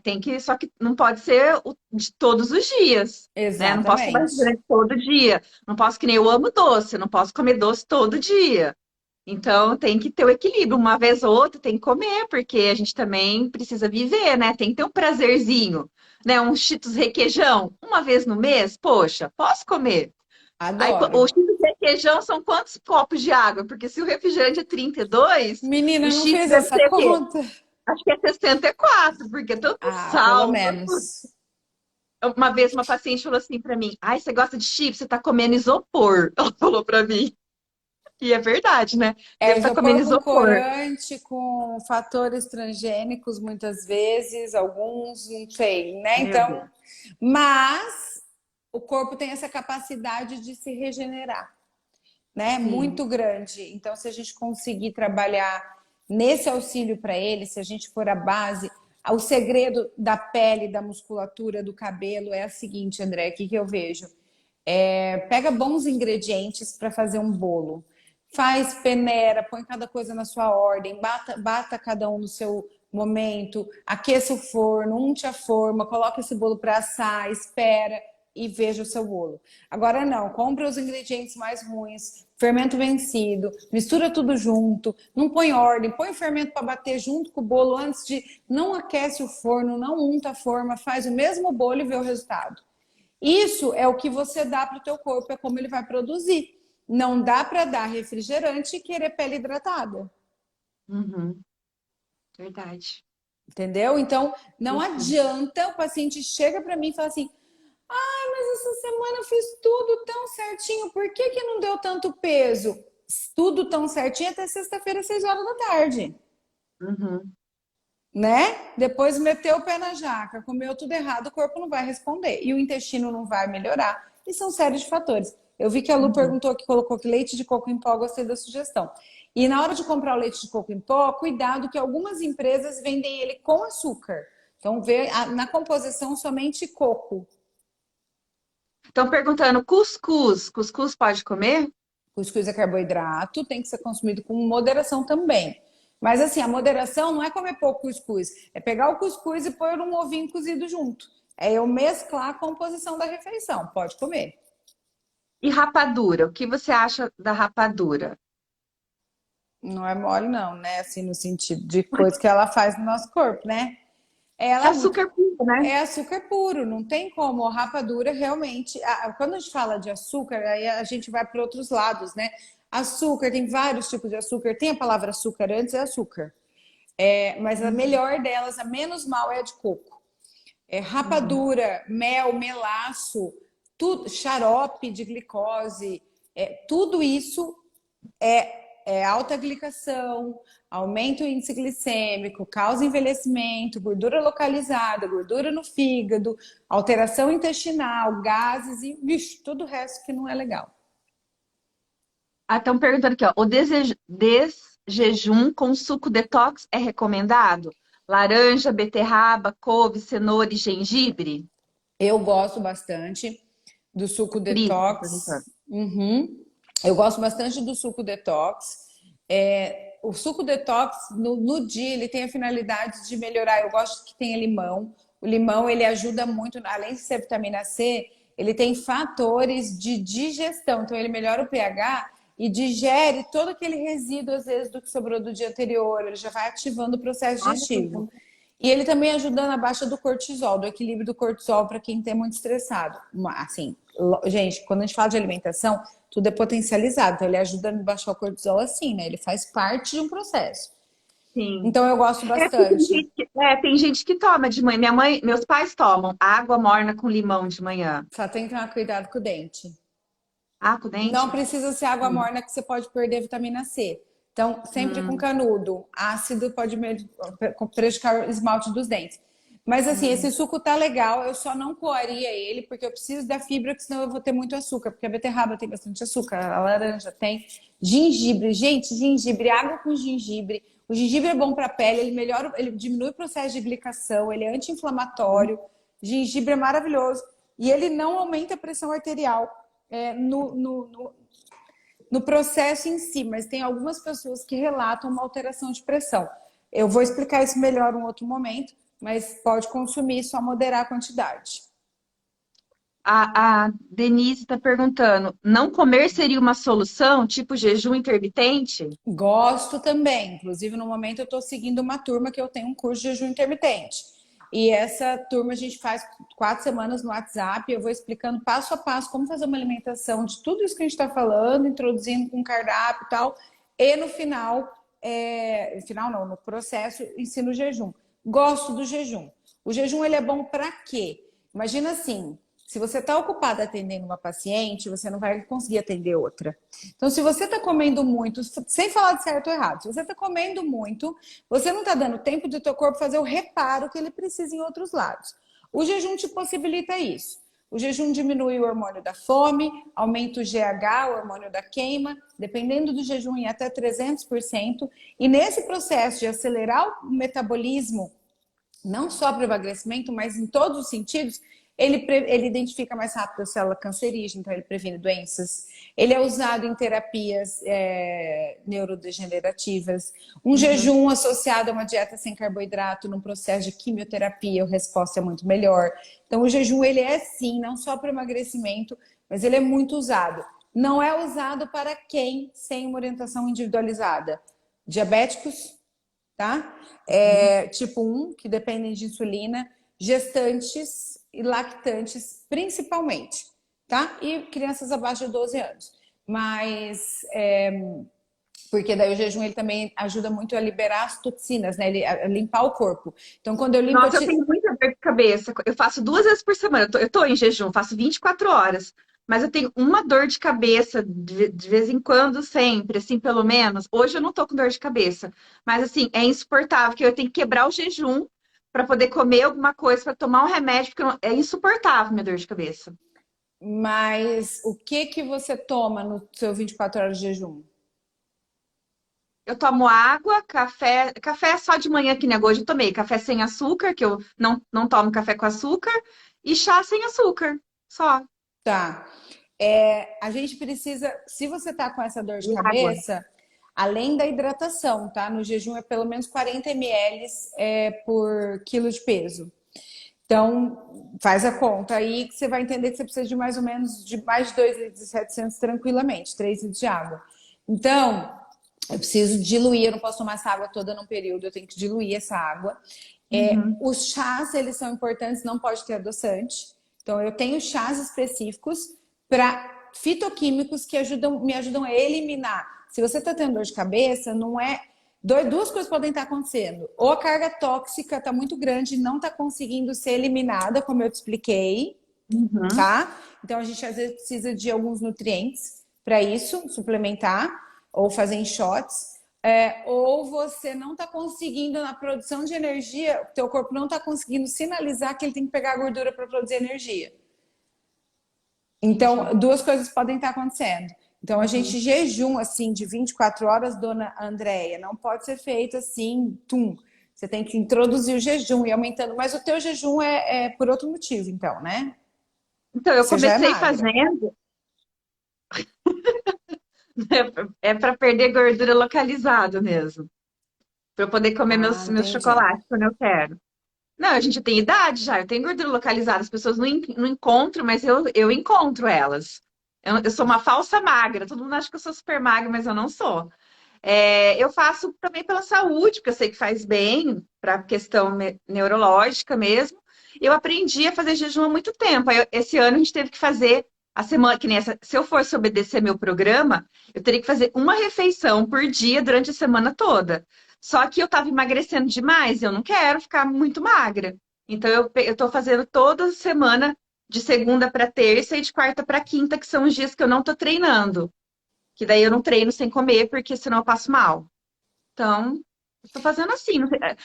Tem que, só que não pode ser de todos os dias, né? Não posso tomar Exatamente. refrigerante todo dia. Não posso, que nem eu amo doce, eu não posso comer doce todo dia. Então tem que ter o equilíbrio. Uma vez ou outra tem que comer, porque a gente também precisa viver, né? Tem que ter um prazerzinho, né? Um Cheetos requeijão, uma vez no mês, poxa, posso comer. Aí, Adoro. o Cheetos requeijão são quantos copos de água? Porque se o refrigerante é 32, o Menina, não Cheetos fez deve essa ser o quê? conta? Acho que é 64, porque tanto Ah, pelo sal, tanto... menos. Uma vez uma paciente falou assim pra mim, ai, você gosta de chips? Você tá comendo isopor. Ela falou pra mim. E é verdade, né? É Devo estar comendo isopor com isopor. corante, com fatores transgênicos, muitas vezes, alguns, não sei, né? Meu Então, Deus. mas o corpo tem essa capacidade de se regenerar, né? Sim. Muito grande. Então, se a gente conseguir trabalhar nesse auxílio para ele, se a gente for a base, o segredo da pele, da musculatura, do cabelo é o seguinte, André, o que eu vejo? Pega bons ingredientes para fazer um bolo. Faz, peneira, põe cada coisa na sua ordem, bata cada um no seu momento, aqueça o forno, unte a forma, coloca esse bolo para assar, espera e veja o seu bolo. Agora não, compra os ingredientes mais ruins, fermento vencido, mistura tudo junto, não põe ordem, põe o fermento para bater junto com o bolo antes de. Não aquece o forno, não unta a forma, faz o mesmo bolo e vê o resultado. Isso é o que você dá para o teu corpo, é como ele vai produzir. Não dá para dar refrigerante e querer pele hidratada. Uhum. Verdade. Entendeu? Então, não Uhum. adianta o paciente chega para mim e fala assim: ai, mas essa semana eu fiz tudo tão certinho, por que, que não deu tanto peso? Tudo tão certinho até sexta-feira, 6 horas da tarde. Uhum. Né? Depois meteu o pé na jaca, comeu tudo errado, o corpo não vai responder e o intestino não vai melhorar. E são séries de fatores. Eu vi que a Lu Uhum. perguntou que colocou que leite de coco em pó, gostei da sugestão. E na hora de comprar o leite de coco em pó, cuidado que algumas empresas vendem ele com açúcar. Então vê na composição somente coco. Estão perguntando, cuscuz. Cuscuz pode comer? Cuscuz é carboidrato, tem que ser consumido com moderação também. Mas assim, a moderação não é comer pouco cuscuz, é pegar o cuscuz e pôr um ovinho cozido junto. É eu mesclar a composição da refeição. Pode comer. E rapadura, o que você acha da rapadura? Não é mole, não, né? Assim, no sentido de coisa que ela faz no nosso corpo, né? É Ela é muito. açúcar puro, né? É açúcar puro, não tem como. A rapadura realmente. Quando a gente fala de açúcar, aí a gente vai para outros lados, né? Açúcar, tem vários tipos de açúcar. Tem a palavra açúcar antes, é açúcar. Mas a Uhum, melhor delas, a menos mal, é a de coco. uhum. Rapadura, mel, melaço, tudo, xarope de glicose, tudo isso é alta glicação, aumenta o índice glicêmico, causa envelhecimento, gordura localizada, gordura no fígado, alteração intestinal, gases e vixe, tudo o resto que não é legal. Ah, estão perguntando aqui, ó, o desjejum com suco detox é recomendado? Laranja, beterraba, couve, cenoura e gengibre? Eu gosto bastante do suco Cris, tá detox. perguntando. Uhum. Eu gosto bastante do suco detox. O suco detox, no dia, ele tem a finalidade de melhorar. Eu gosto que tenha limão. O limão, ele ajuda muito, além de ser vitamina C, ele tem fatores de digestão. Então, ele melhora o pH e digere todo aquele resíduo, às vezes, do que sobrou do dia anterior. Ele já vai ativando o processo Olha que digestivo. bom. E ele também ajuda na baixa do cortisol, do equilíbrio do cortisol para quem tem muito estressado. Assim, gente, quando a gente fala de alimentação, tudo é potencializado. Então, ele ajuda a baixar o cortisol assim, né? Ele faz parte de um processo. Sim. Então, eu gosto Porque bastante. tem gente que toma de manhã. Meus pais tomam água morna com limão de manhã. Só tem que tomar cuidado com o dente. Ah, com Não dente? precisa ser água Hum. morna que você pode perder vitamina C. Então, sempre com Hum, canudo. Ácido pode prejudicar o esmalte dos dentes. Mas assim, esse hum. suco tá legal, eu só não coaria ele, porque eu preciso da fibra, porque senão eu vou ter muito açúcar, porque a beterraba tem bastante açúcar, a laranja tem. Gengibre, gente, gengibre, água com gengibre. O gengibre é bom para a pele, ele melhora, ele diminui o processo de glicação, ele é anti-inflamatório. Gengibre é maravilhoso. E ele não aumenta a pressão arterial no processo em si, mas tem algumas pessoas que relatam uma alteração de pressão. Eu vou explicar isso melhor em um outro momento, mas pode consumir, só moderar a quantidade. A Denise está perguntando: não comer seria uma solução, tipo jejum intermitente? Gosto também. Inclusive, no momento, eu estou seguindo uma turma que eu tenho um curso de jejum intermitente. E essa turma a gente faz 4 semanas no WhatsApp. Eu vou explicando passo a passo como fazer uma alimentação de tudo isso que a gente está falando, introduzindo com cardápio e tal. E no final, no final não, no processo, ensino o jejum. Gosto do jejum. O jejum ele é bom para quê? Imagina assim, se você está ocupado atendendo uma paciente, você não vai conseguir atender outra. Então, se você está comendo muito, sem falar de certo ou errado, se você está comendo muito, você não está dando tempo do teu corpo fazer o reparo que ele precisa em outros lados. O jejum te possibilita isso. O jejum diminui o hormônio da fome, aumenta o GH, o hormônio da queima, dependendo do jejum em até 300%. E nesse processo de acelerar o metabolismo, não só para o emagrecimento, mas em todos os sentidos, ele identifica mais rápido a célula cancerígena, então ele previne doenças. Ele é usado em terapias neurodegenerativas. Um Uhum. jejum associado a uma dieta sem carboidrato num processo de quimioterapia, a resposta é muito melhor. Então o jejum ele é sim, não só para emagrecimento, mas ele é muito usado. Não é usado para quem sem uma orientação individualizada. Diabéticos, tá? Tipo 1, que dependem de insulina, gestantes e lactantes, principalmente, tá? E crianças abaixo de 12 anos. Mas, porque daí o jejum ele também ajuda muito a liberar as toxinas, né? A limpar o corpo. Então, quando eu limpo, Nossa, eu tenho muita dor de cabeça. Eu faço 2 vezes por semana. Eu tô em jejum, faço 24 horas. Mas eu tenho uma dor de cabeça de vez em quando, sempre, assim, pelo menos. Hoje eu não tô com dor de cabeça. Mas, assim, é insuportável, que eu tenho que quebrar o jejum para poder comer alguma coisa, para tomar um remédio, porque é insuportável minha dor de cabeça. mas o que que você toma no seu 24 horas de jejum? Eu tomo água, café só de manhã, que nem hoje eu tomei. Café sem açúcar, que eu não tomo café com açúcar, e chá sem açúcar, só. Tá. A gente precisa, se você tá com essa dor de E água. cabeça, além da hidratação, tá? No jejum é pelo menos 40 ml por quilo de peso. Então, faz a conta aí que você vai entender que você precisa de mais ou menos de mais de 2,7 litros tranquilamente, 3 litros de água. Então, eu preciso diluir, eu não posso tomar essa água toda num período, eu tenho que diluir essa água. Uhum. Os chás, eles são importantes, não pode ter adoçante. Então, eu tenho chás específicos para fitoquímicos que me ajudam a eliminar. Se você está tendo dor de cabeça, não é. Duas coisas podem estar acontecendo. Ou a carga tóxica está muito grande e não está conseguindo ser eliminada, como eu te expliquei, Uhum. tá? Então a gente às vezes precisa de alguns nutrientes para isso, suplementar ou fazer em shots. Ou você não está conseguindo na produção de energia, o teu corpo não está conseguindo sinalizar que ele tem que pegar a gordura para produzir energia. Entendi. Então, duas coisas podem estar acontecendo. Então, a Uhum. gente jejum assim de 24 horas, dona Andréia, não pode ser feito assim, tum. Você tem que introduzir o jejum e aumentando. Mas o teu jejum é por outro motivo, então, né? Então, eu Você já é comecei magra. fazendo, é para perder gordura localizado mesmo, para eu poder comer Ah, meus entendi. chocolates quando eu quero. Não, a gente tem idade já, eu tenho gordura localizada, as pessoas não encontram, mas eu encontro elas. Eu sou uma falsa magra, todo mundo acha que eu sou super magra, mas eu não sou. Eu faço também pela saúde, porque eu sei que faz bem para a questão neurológica mesmo. Eu aprendi a fazer jejum há muito tempo. Esse ano a gente teve que fazer a semana, que nem essa, se eu fosse obedecer meu programa, eu teria que fazer uma refeição por dia durante a semana toda. Só que eu estava emagrecendo demais, eu não quero ficar muito magra. Então eu estou fazendo toda semana, de segunda para terça e de quarta para quinta, que são os dias que eu não estou treinando. Que daí eu não treino sem comer, porque senão eu passo mal. Então, eu tô fazendo assim.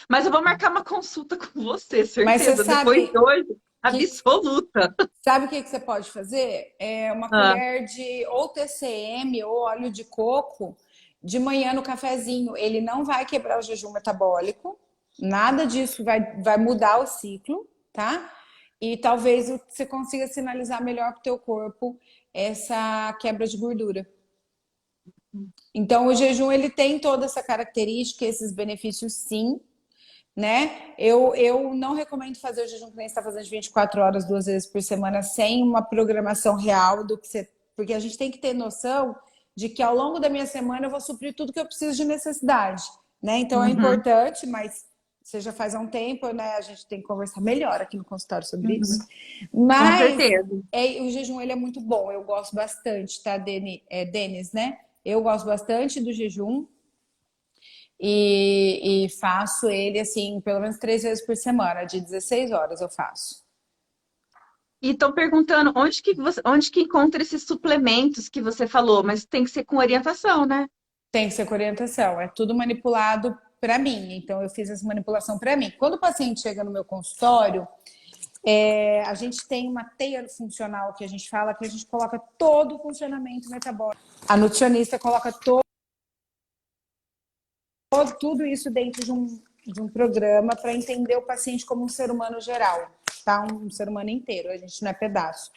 Mas eu vou marcar uma consulta com você, Mas você certeza. Depois de hoje, que absoluta. que você pode fazer? É uma Ah, colher de ou TCM ou óleo de coco de manhã no cafezinho. Ele não vai quebrar o jejum metabólico, nada disso vai mudar o ciclo, tá? E talvez você consiga sinalizar melhor para o teu corpo essa quebra de gordura. Então, o jejum ele tem toda essa característica, esses benefícios, sim, né? Eu não recomendo fazer o jejum que nem você está fazendo de 24 horas, 2 vezes por semana, sem uma programação real do que você. Porque a gente tem que ter noção de que ao longo da minha semana eu vou suprir tudo que eu preciso de necessidade, né? Então é uhum, importante, mas você já faz há um tempo, né? A gente tem que conversar melhor aqui no consultório sobre isso. uhum. Com Mas certeza. o jejum ele é muito bom, eu gosto bastante, tá, Denis, né? Eu gosto bastante do jejum e faço ele assim, pelo menos 3 vezes por semana, de 16 horas eu faço. E estão perguntando onde que encontra esses suplementos que você falou, mas tem que ser com orientação, né? Tem que ser com orientação, é tudo manipulado para mim. Então eu fiz essa manipulação para mim. Quando o paciente chega no meu consultório, a gente tem uma teia funcional que a gente fala que a gente coloca todo o funcionamento metabólico. A nutricionista coloca tudo isso dentro de um programa para entender o paciente como um ser humano geral, tá? Um ser humano inteiro, a gente não é pedaço.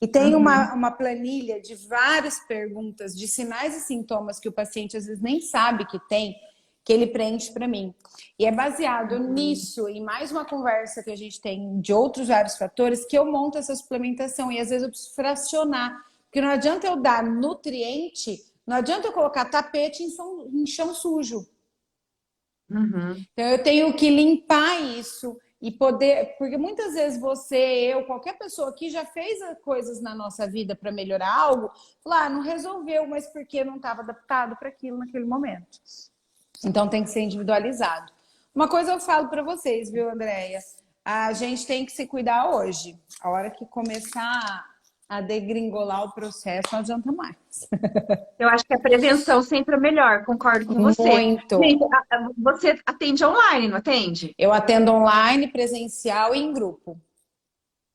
E tem Uhum, uma planilha de várias perguntas, de sinais e sintomas que o paciente às vezes nem sabe que tem, que ele preenche para mim. E é baseado uhum, nisso, em mais uma conversa que a gente tem de outros vários fatores, que eu monto essa suplementação. E às vezes eu preciso fracionar, porque não adianta eu dar nutriente, não adianta eu colocar tapete em chão sujo. uhum. Então eu tenho que limpar isso e poder, porque muitas vezes você, eu, qualquer pessoa que já fez coisas na nossa vida para melhorar algo, não resolveu, mas porque não estava adaptado para aquilo naquele momento. Então tem que ser individualizado. Uma coisa eu falo para vocês, viu, Andréia? A gente tem que se cuidar hoje. A hora que começar a degringolar o processo, não adianta mais. Eu acho que a prevenção sempre é melhor, concordo com você. Muito. Gente, você atende online, não atende? Eu atendo online, presencial e em grupo.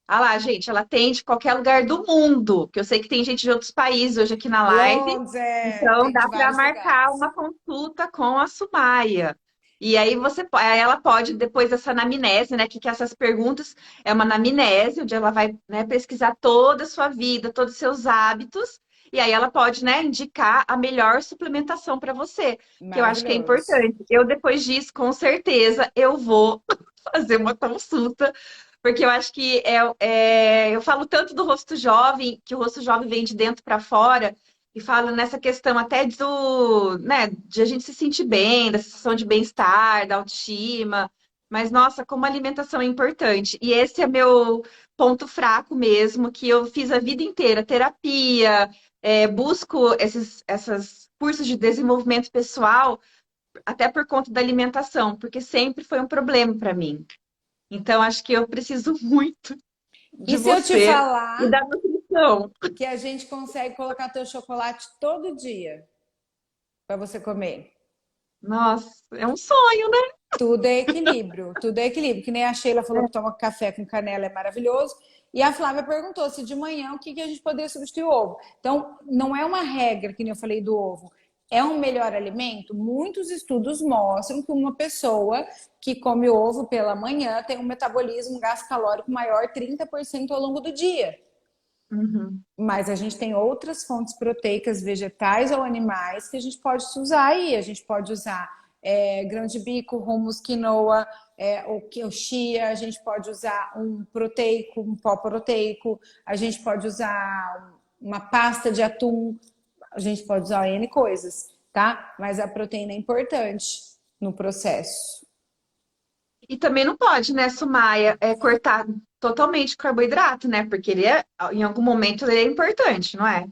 Ah lá, gente, ela atende em qualquer lugar do mundo, que eu sei que tem gente de outros países hoje aqui na live, Londres, então tem de dá para vários marcar lugares. uma consulta com a Sumaia. E aí aí ela pode, depois dessa anamnese, né, que essas perguntas é uma anamnese, onde ela vai, né, pesquisar toda a sua vida, todos os seus hábitos, e aí ela pode, né, indicar a melhor suplementação para você, que eu acho que é Maravilhoso. importante. Eu, depois disso, com certeza, eu vou fazer uma consulta Porque eu acho que eu falo tanto do rosto jovem, que o rosto jovem vem de dentro para fora, e falo nessa questão até né, de a gente se sentir bem, da sensação de bem-estar, da autoestima. Mas, nossa, como a alimentação é importante. E esse é meu ponto fraco mesmo, que eu fiz a vida inteira, terapia, busco esses cursos de desenvolvimento pessoal, até por conta da alimentação, porque sempre foi um problema para mim. Então, acho que eu preciso muito E de se eu te você e falar da nutrição. que a gente consegue colocar teu chocolate todo dia para você comer? Nossa, é um sonho, né? Tudo é equilíbrio, tudo é equilíbrio. Que nem a Sheila falou que toma café com canela é maravilhoso. E a Flávia perguntou se de manhã o que a gente poderia substituir o ovo. Então, não é uma regra, que nem eu falei do ovo. É um melhor alimento? Muitos estudos mostram que uma pessoa que come ovo pela manhã tem um metabolismo, um gasto calórico maior 30% ao longo do dia. Uhum. Mas a gente tem outras fontes proteicas, vegetais ou animais, que a gente pode usar aí. A gente pode usar grão de bico, hummus, quinoa, o chia, a gente pode usar um proteico, um pó proteico, a gente pode usar uma pasta de atum, a gente pode usar N coisas, tá? Mas a proteína é importante no processo. E também não pode, né, Sumaia, cortar totalmente o carboidrato, né? Porque em algum momento, ele é importante, não é?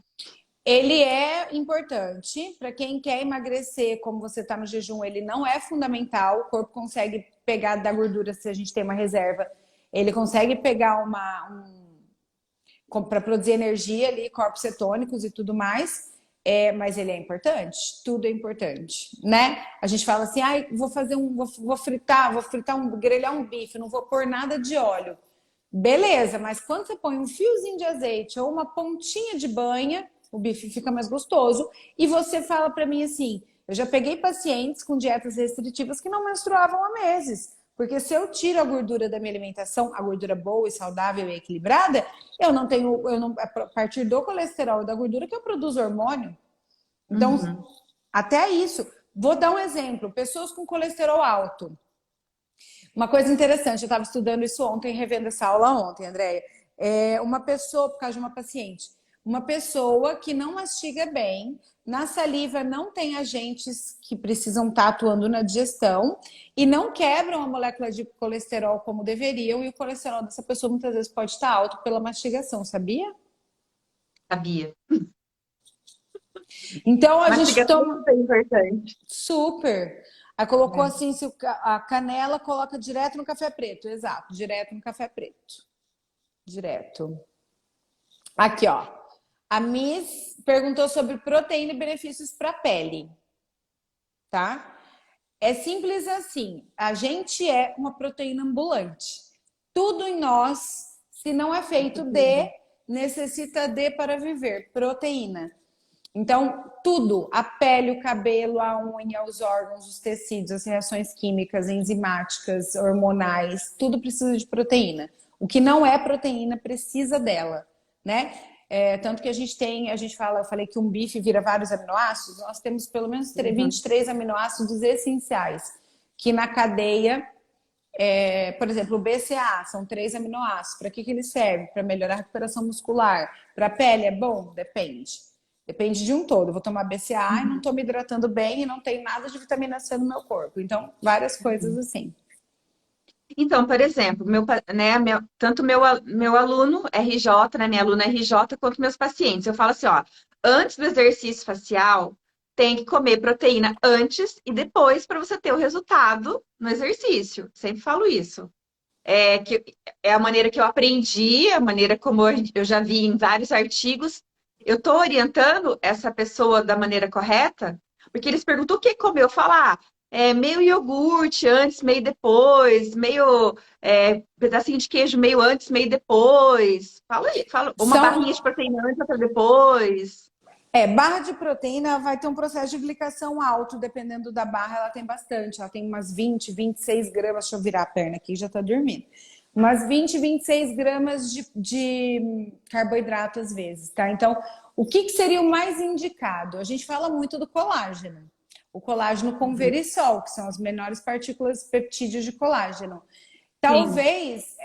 Ele é importante para quem quer emagrecer, como você está no jejum, ele não é fundamental. O corpo consegue pegar da gordura se a gente tem uma reserva. Ele consegue pegar para produzir energia ali, corpos cetônicos e tudo mais. Mas ele é importante, tudo é importante, né? A gente fala assim, ai, vou fritar grelhar um bife, não vou pôr nada de óleo. Beleza, mas quando você põe um fiozinho de azeite ou uma pontinha de banha, o bife fica mais gostoso. E você fala para mim assim, eu já peguei pacientes com dietas restritivas que não menstruavam há meses. Porque se eu tiro a gordura da minha alimentação, a gordura boa e saudável e equilibrada, a partir do colesterol e da gordura que eu produzo hormônio. Então, Uhum. até isso. Vou dar um exemplo. Pessoas com colesterol alto. Uma coisa interessante, eu estava estudando isso ontem, revendo essa aula ontem, Andréia. Uma pessoa, por causa de uma paciente, uma pessoa que não mastiga bem, na saliva não tem agentes que precisam estar atuando na digestão e não quebram a molécula de colesterol como deveriam, e o colesterol dessa pessoa muitas vezes pode estar alto pela mastigação, sabia? Sabia. Então a gente Mastigação toma é importante. super. Aí colocou É. assim, se a canela coloca direto no café preto, exato, direto no café preto. Direto. Aqui, ó. A Miss perguntou sobre proteína e benefícios para a pele, tá? É simples assim. A gente é uma proteína ambulante. Tudo em nós, se não é feito de, necessita de para viver. Proteína. Então, tudo, a pele, o cabelo, a unha, os órgãos, os tecidos, as reações químicas, enzimáticas, hormonais, tudo precisa de proteína. O que não é proteína precisa dela, né? Tanto que a gente fala, eu falei que um bife vira vários aminoácidos, nós temos pelo menos Uhum. 23 aminoácidos essenciais, que na cadeia, por exemplo, o BCA, são 3 aminoácidos. Para que ele serve? Para melhorar a recuperação muscular. Para a pele é bom? Depende. Depende de um todo. Eu vou tomar BCA e não Uhum. estou me hidratando bem e não tenho nada de vitamina C no meu corpo. Então, várias coisas assim. Então, por exemplo, tanto meu aluno RJ, né, minha aluna RJ, quanto meus pacientes, eu falo assim, ó, antes do exercício facial, tem que comer proteína antes e depois para você ter o resultado no exercício. Sempre falo isso. É a maneira que eu aprendi, a maneira como eu já vi em vários artigos. Eu estou orientando essa pessoa da maneira correta, porque eles perguntam o que comer. Eu falo, meio iogurte antes, meio depois, meio pedacinho de queijo meio antes, meio depois. Fala, uma barrinha São, de proteína antes, outra depois. barra de proteína vai ter um processo de glicação alto, dependendo da barra, ela tem bastante. Ela tem umas 20, 26 gramas. Deixa eu virar a perna aqui, já tá dormindo. Umas 20, 26 gramas de carboidrato às vezes, tá? Então, o que seria o mais indicado? A gente fala muito do colágeno. O colágeno com Uhum. verisol, que são as menores partículas peptídeos de colágeno. Sim. Talvez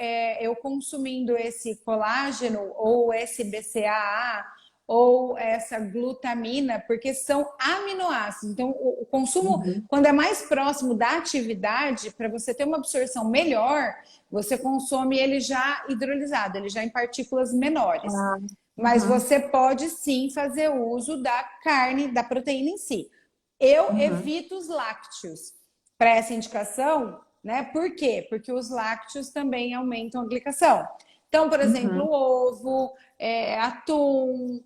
eu consumindo esse colágeno ou esse BCAA ou essa glutamina, porque são aminoácidos. Então, o consumo, Uhum. quando é mais próximo da atividade, para você ter uma absorção melhor, você consome ele já hidrolisado, ele já em partículas menores. Ah, Mas uhum. você pode sim fazer uso da carne, da proteína em si. Eu Uhum. evito os lácteos para essa indicação, né? Por quê? Porque os lácteos também aumentam a glicação. Então, por exemplo, Uhum. o ovo, atum,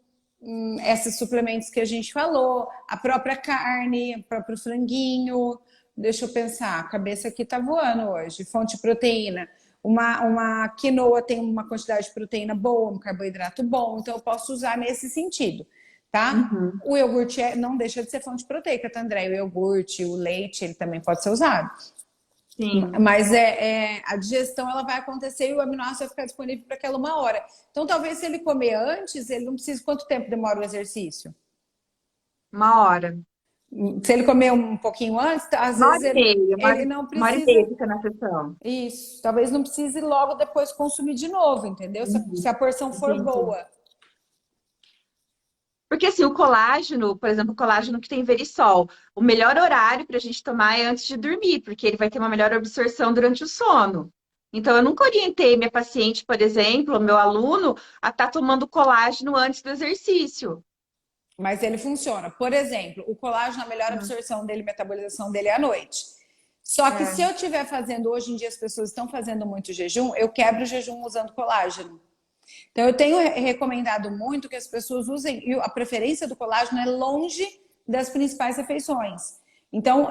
esses suplementos que a gente falou, a própria carne, o próprio franguinho. Deixa eu pensar, a cabeça aqui tá voando hoje. Fonte de proteína. Uma quinoa tem uma quantidade de proteína boa, um carboidrato bom, então eu posso usar nesse sentido, tá? Uhum. O iogurte não deixa de ser fonte proteica, tá, André? O iogurte, o leite, ele também pode ser usado. Sim. Mas a digestão ela vai acontecer e o aminoácido vai ficar disponível para aquela 1 hora. Então, talvez se ele comer antes, ele não precise. Quanto tempo demora o exercício? 1 hora. Se ele comer um pouquinho antes, às Uma vezes hora e meia. ele não Uma hora e precisa. meia fica na sessão. Isso, talvez não precise logo depois consumir de novo, entendeu? Se Uhum. a porção for Entendi. boa. Porque assim, o colágeno, por exemplo, o colágeno que tem verisol, o melhor horário para a gente tomar é antes de dormir, porque ele vai ter uma melhor absorção durante o sono. Então, eu nunca orientei minha paciente, por exemplo, o meu aluno, a estar tomando colágeno antes do exercício. Mas ele funciona. Por exemplo, o colágeno, a melhor Uhum. absorção dele, metabolização dele é à noite. Só que se É. eu estiver fazendo, hoje em dia as pessoas estão fazendo muito jejum, eu quebro o jejum usando colágeno. Então eu tenho recomendado muito que as pessoas usem, e a preferência do colágeno é longe das principais refeições. Então,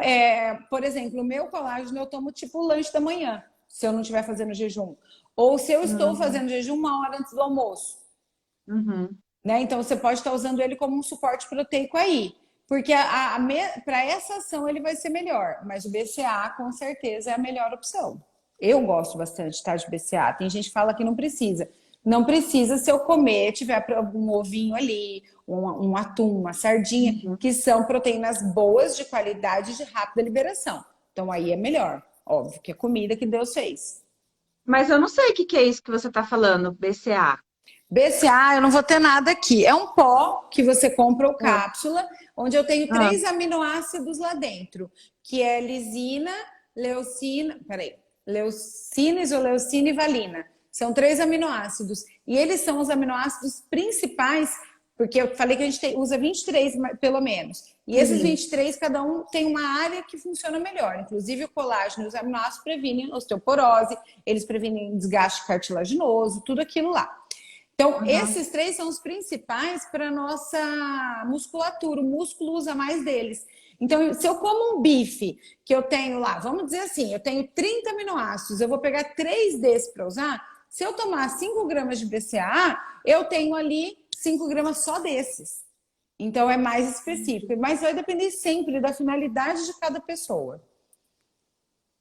por exemplo, o meu colágeno eu tomo tipo lanche da manhã, se eu não estiver fazendo jejum. Ou se eu estou Uhum. fazendo jejum 1 hora antes do almoço. Uhum. Né? Então você pode estar usando ele como um suporte proteico aí. Porque para essa ação ele vai ser melhor, mas o BCA com certeza é a melhor opção. Eu gosto bastante tá, de BCA. Tem gente que fala que não precisa. Não precisa se eu comer, tiver um ovinho ali, um atum, uma sardinha, Uhum. que são proteínas boas, de qualidade e de rápida liberação. Então aí é melhor. Óbvio que é comida que Deus fez. Mas eu não sei o que que é isso que você está falando, BCA. BCA, eu não vou ter nada aqui. É um pó que você compra ou Ah, cápsula, onde eu tenho ah, 3 aminoácidos lá dentro, que é lisina, leucina, peraí, leucina, isoleucina e valina. São 3 aminoácidos. E eles são os aminoácidos principais, porque eu falei que a gente usa 23 pelo menos. E esses sim. 23, cada um tem uma área que funciona melhor. Inclusive o colágeno e os aminoácidos previnem osteoporose, eles previnem desgaste cartilaginoso, tudo aquilo lá. Então, Uhum. esses 3 são os principais para a nossa musculatura. O músculo usa mais deles. Então, se eu como um bife que eu tenho lá, vamos dizer assim, eu tenho 30 aminoácidos, eu vou pegar 3 desses para usar. Se eu tomar 5 gramas de BCAA, eu tenho ali 5 gramas só desses. Então, é mais específico. Mas vai depender sempre da finalidade de cada pessoa.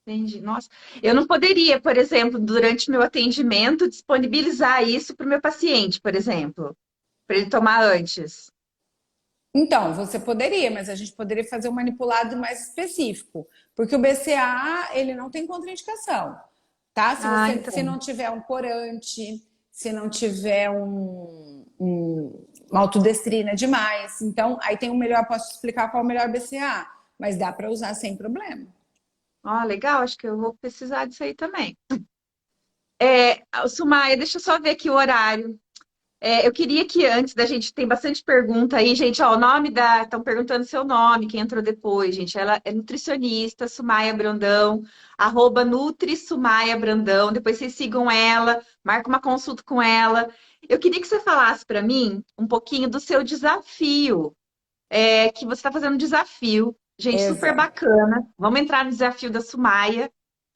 Entendi. Nossa, eu não poderia, por exemplo, durante meu atendimento, disponibilizar isso para o meu paciente, por exemplo, para ele tomar antes. Então, você poderia, mas a gente poderia fazer um manipulado mais específico, porque o BCA, ele não tem contraindicação, tá? Ah, Se não então. tiver um corante, se não tiver uma autodestrina demais, então aí tem o melhor, posso te explicar qual é o melhor BCA, mas dá para usar sem problema. Ó, legal, acho que eu vou precisar disso aí também. Sumaia, deixa eu só ver aqui o horário. Eu queria que antes da gente, tem bastante pergunta aí, gente, ó, o nome da, estão perguntando seu nome, quem entrou depois, gente, ela é nutricionista, Sumaia Brandão, @Nutri Sumaia Brandão, depois vocês sigam ela, marca uma consulta com ela. Eu queria que você falasse para mim um pouquinho do seu desafio, que você está fazendo um desafio, gente, super Exato. bacana, vamos entrar no desafio da Sumaia.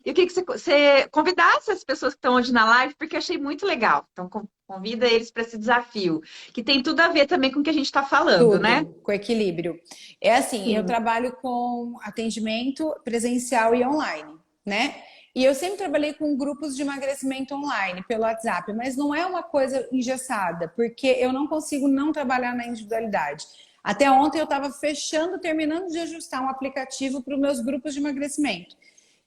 E o que que você convidasse as pessoas que estão hoje na live, porque eu achei muito legal. Então, convida eles para esse desafio, que tem tudo a ver também com o que a gente está falando, né? Tudo com equilíbrio. É assim, eu Sim. trabalho com atendimento presencial e online, né? E eu sempre trabalhei com grupos de emagrecimento online pelo WhatsApp, mas não é uma coisa engessada, porque eu não consigo não trabalhar na individualidade. Até ontem eu estava fechando, terminando de ajustar um aplicativo para os meus grupos de emagrecimento,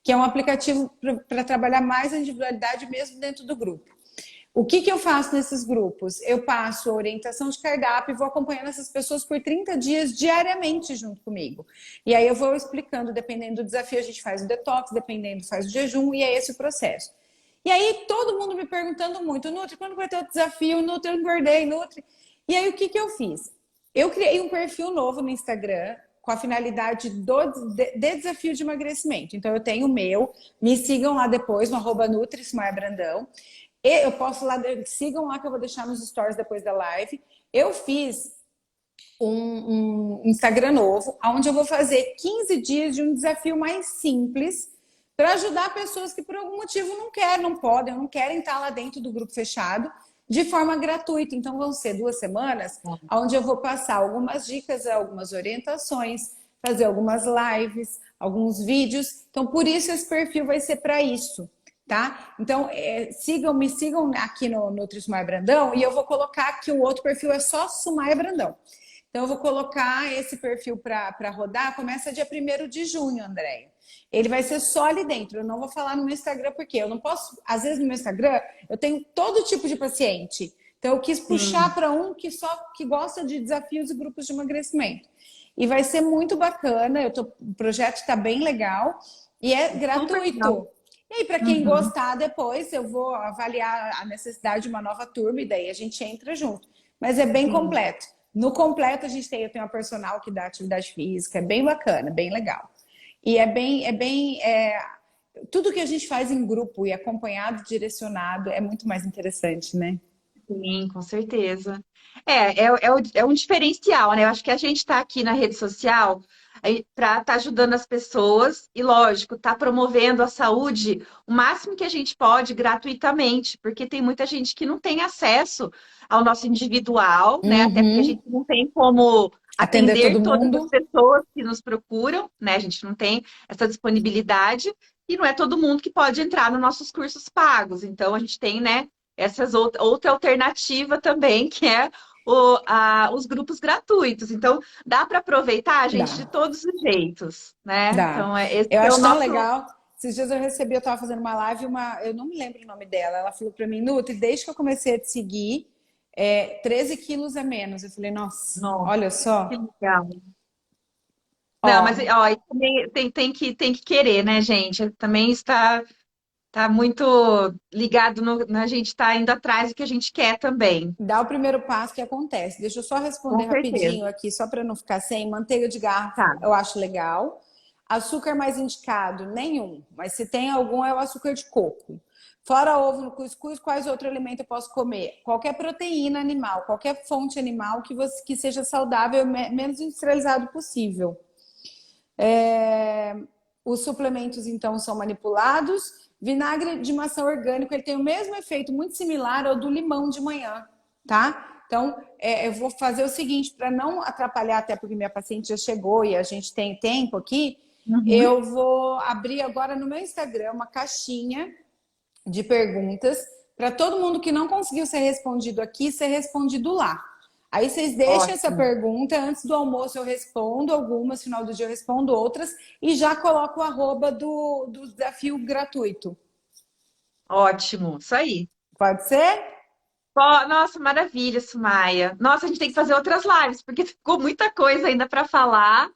que é um aplicativo para trabalhar mais a individualidade mesmo dentro do grupo. O que eu faço nesses grupos? Eu passo a orientação de cardápio e vou acompanhando essas pessoas por 30 dias diariamente junto comigo. E aí eu vou explicando, dependendo do desafio, a gente faz o detox, dependendo, faz o jejum, e é esse o processo. E aí todo mundo me perguntando muito, Nutri, quando vai ter o desafio? Nutri, eu engordei, Nutri. E aí o que eu fiz? Eu criei um perfil novo no Instagram com a finalidade de desafio de emagrecimento. Então eu tenho o meu, me sigam lá depois no @NutriSumayaBrandão. Eu posso lá, sigam lá que eu vou deixar nos stories depois da live. Eu fiz um Instagram novo, onde eu vou fazer 15 dias de um desafio mais simples para ajudar pessoas que por algum motivo não querem, não podem, não querem estar lá dentro do grupo fechado de forma gratuita. Então vão ser 2 semanas, onde eu vou passar algumas dicas, algumas orientações, fazer algumas lives, alguns vídeos. Então por isso esse perfil vai ser para isso. Tá? Então, me sigam aqui no Nutri Sumaya Brandão e eu vou colocar que o outro perfil é só Sumaya Brandão. Então, eu vou colocar esse perfil para rodar, começa dia 1º de junho, Andréia. Ele vai ser só ali dentro, eu não vou falar no meu Instagram, porque eu não posso, às vezes no meu Instagram, eu tenho todo tipo de paciente. Então, eu quis puxar para um que gosta de desafios e grupos de emagrecimento. E vai ser muito bacana, o projeto está bem legal e é gratuito. E aí, para quem gostar, depois eu vou avaliar a necessidade de uma nova turma e daí a gente entra junto. Mas é bem completo. No completo, eu tenho uma personal que dá atividade física, é bem bacana, bem legal. E tudo que a gente faz em grupo e acompanhado, direcionado, é muito mais interessante, né? Sim, com certeza. É um diferencial, né? Eu acho que a gente está aqui na rede social para estar ajudando as pessoas e, lógico, tá promovendo a saúde o máximo que a gente pode gratuitamente, porque tem muita gente que não tem acesso ao nosso individual, né? Até porque a gente não tem como Atender atender todo todas as mundo. pessoas que nos procuram, né? A gente não tem essa disponibilidade e não é todo mundo que pode entrar nos nossos cursos pagos. Então, a gente tem, né? Outra alternativa também, que é os grupos gratuitos. Então, dá para aproveitar, gente, de Dá, todos os jeitos, né? dá. Então, esse Eu é o acho tão nosso. legal. Esses dias eu estava fazendo uma live, eu não me lembro o nome dela. Ela falou para mim, Nutri, desde que eu comecei a te seguir, 13 quilos a menos. Eu falei, nossa, Nossa, olha que só. legal. Não, mas Ó, ó, e também tem que querer, né, gente? Também está muito ligado na gente estar indo atrás do que a gente quer também. dá o primeiro passo que acontece. Deixa eu só responder Com certeza. rapidinho aqui, só para não ficar sem. Manteiga de garrafa, Tá. eu acho legal. Açúcar mais indicado, nenhum. Mas se tem algum, é o açúcar de coco. Fora ovo no cuscuz, quais outro alimento eu posso comer? Qualquer proteína animal, qualquer fonte animal que seja saudável, menos industrializado possível. Os suplementos, então, são manipulados. Vinagre de maçã orgânico, ele tem o mesmo efeito, muito similar ao do limão de manhã, tá? Então, eu vou fazer o seguinte, para não atrapalhar, até porque minha paciente já chegou e a gente tem tempo aqui, Uhum. eu vou abrir agora no meu Instagram uma caixinha de perguntas para todo mundo que não conseguiu ser respondido aqui, ser respondido lá. Aí vocês deixem essa Ótimo. pergunta, antes do almoço eu respondo algumas, final do dia eu respondo outras e já coloco o arroba do desafio gratuito. Ótimo. Isso aí. Pode ser? Nossa, maravilha, Sumaya. Nossa, a gente tem que fazer outras lives, porque ficou muita coisa ainda para falar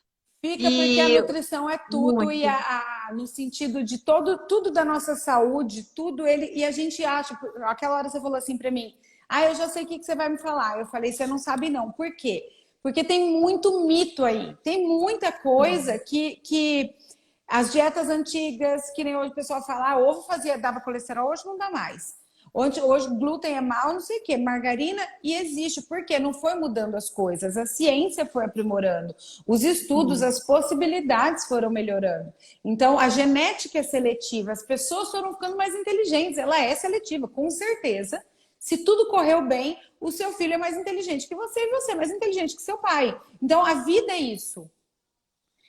Fica porque a e nutrição é tudo e muito. no sentido de tudo da nossa saúde, tudo ele e a gente acha, aquela hora você falou assim para mim, eu já sei o que você vai me falar. Eu falei, você não sabe não. Por quê? Porque tem muito mito aí, tem muita coisa que as dietas antigas, que nem hoje o pessoal fala, ovo dava colesterol, hoje não dá mais. Hoje glúten é mal, não sei o quê, margarina, e existe, porque não foi mudando as coisas, a ciência foi aprimorando, os estudos, as possibilidades foram melhorando. Então, a genética é seletiva, as pessoas foram ficando mais inteligentes, ela é seletiva, com certeza. Se tudo correu bem, o seu filho é mais inteligente que você e você é mais inteligente que seu pai. Então, a vida é isso.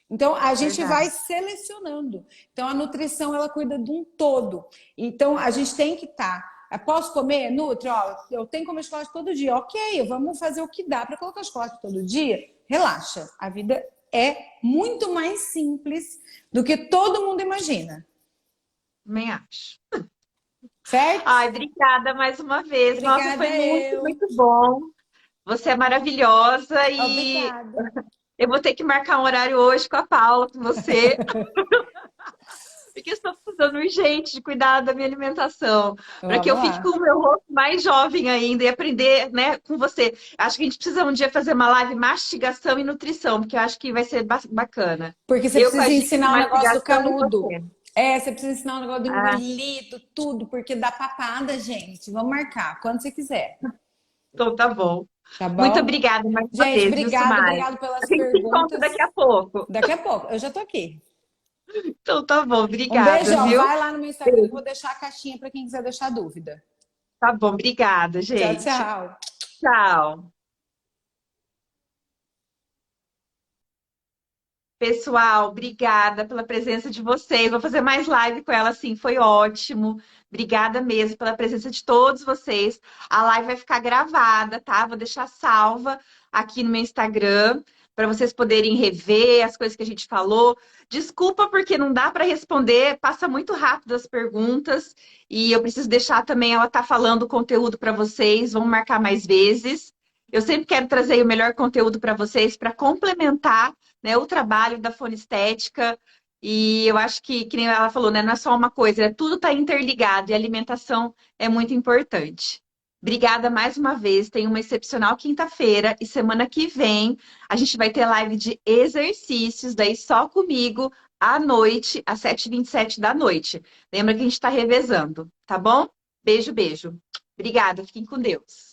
Então, a gente Verdade. vai selecionando. Então, a nutrição, ela cuida de um todo. Então, a gente tem que estar... Posso comer, Nutri? Ó, eu tenho que comer chocolate todo dia. Ok, vamos fazer o que dá para colocar chocolate todo dia? Relaxa. A vida é muito mais simples do que todo mundo imagina. também acho. Certo? Ai, obrigada mais uma vez. Nossa, Obrigada foi muito, eu. muito bom. Você é maravilhosa e Obrigada. eu vou ter que marcar um horário hoje com a Paula, com você, porque estou precisando urgente de cuidar da minha alimentação, para que eu Vamos fique com lá. o meu rosto mais jovem ainda e aprender, né, com você. Acho que a gente precisa um dia fazer uma live mastigação e nutrição, porque eu acho que vai ser bacana. Porque você Eu com precisa as dicas de ensinar o negócio do mastigação e canudo. você. É, você precisa ensinar o negócio do Ah, engolido, tudo, porque dá papada, gente. Vamos marcar, quando você quiser. então tá bom. Tá Muito bom? obrigada mais uma Gente, vez, viu, obrigado, Sumaya? obrigado A pelas gente se encontra perguntas. daqui a pouco. Daqui a pouco, eu já tô aqui. Então tá bom, Um obrigada, beijão, viu? vai lá no meu Instagram que eu vou deixar a caixinha para quem quiser deixar dúvida. Tá bom, obrigada, Tchau, gente. tchau. Tchau. Pessoal, obrigada pela presença de vocês. Vou fazer mais live com ela, sim, foi ótimo. Obrigada mesmo pela presença de todos vocês. A live vai ficar gravada, tá? Vou deixar salva aqui no meu Instagram para vocês poderem rever as coisas que a gente falou. Desculpa porque não dá para responder, passa muito rápido as perguntas e eu preciso deixar também ela tá falando o conteúdo para vocês. Vamos marcar mais vezes. Eu sempre quero trazer o melhor conteúdo para vocês para complementar, né, o trabalho da fonoestética. E eu acho que nem ela falou, né, não é só uma coisa, tudo está interligado e a alimentação é muito importante. Obrigada mais uma vez. Tenha uma excepcional quinta-feira e semana que vem a gente vai ter live de exercícios, daí só comigo, à noite, às 7h27 da noite. Lembra que a gente está revezando, tá bom? Beijo, beijo. Obrigada, fiquem com Deus.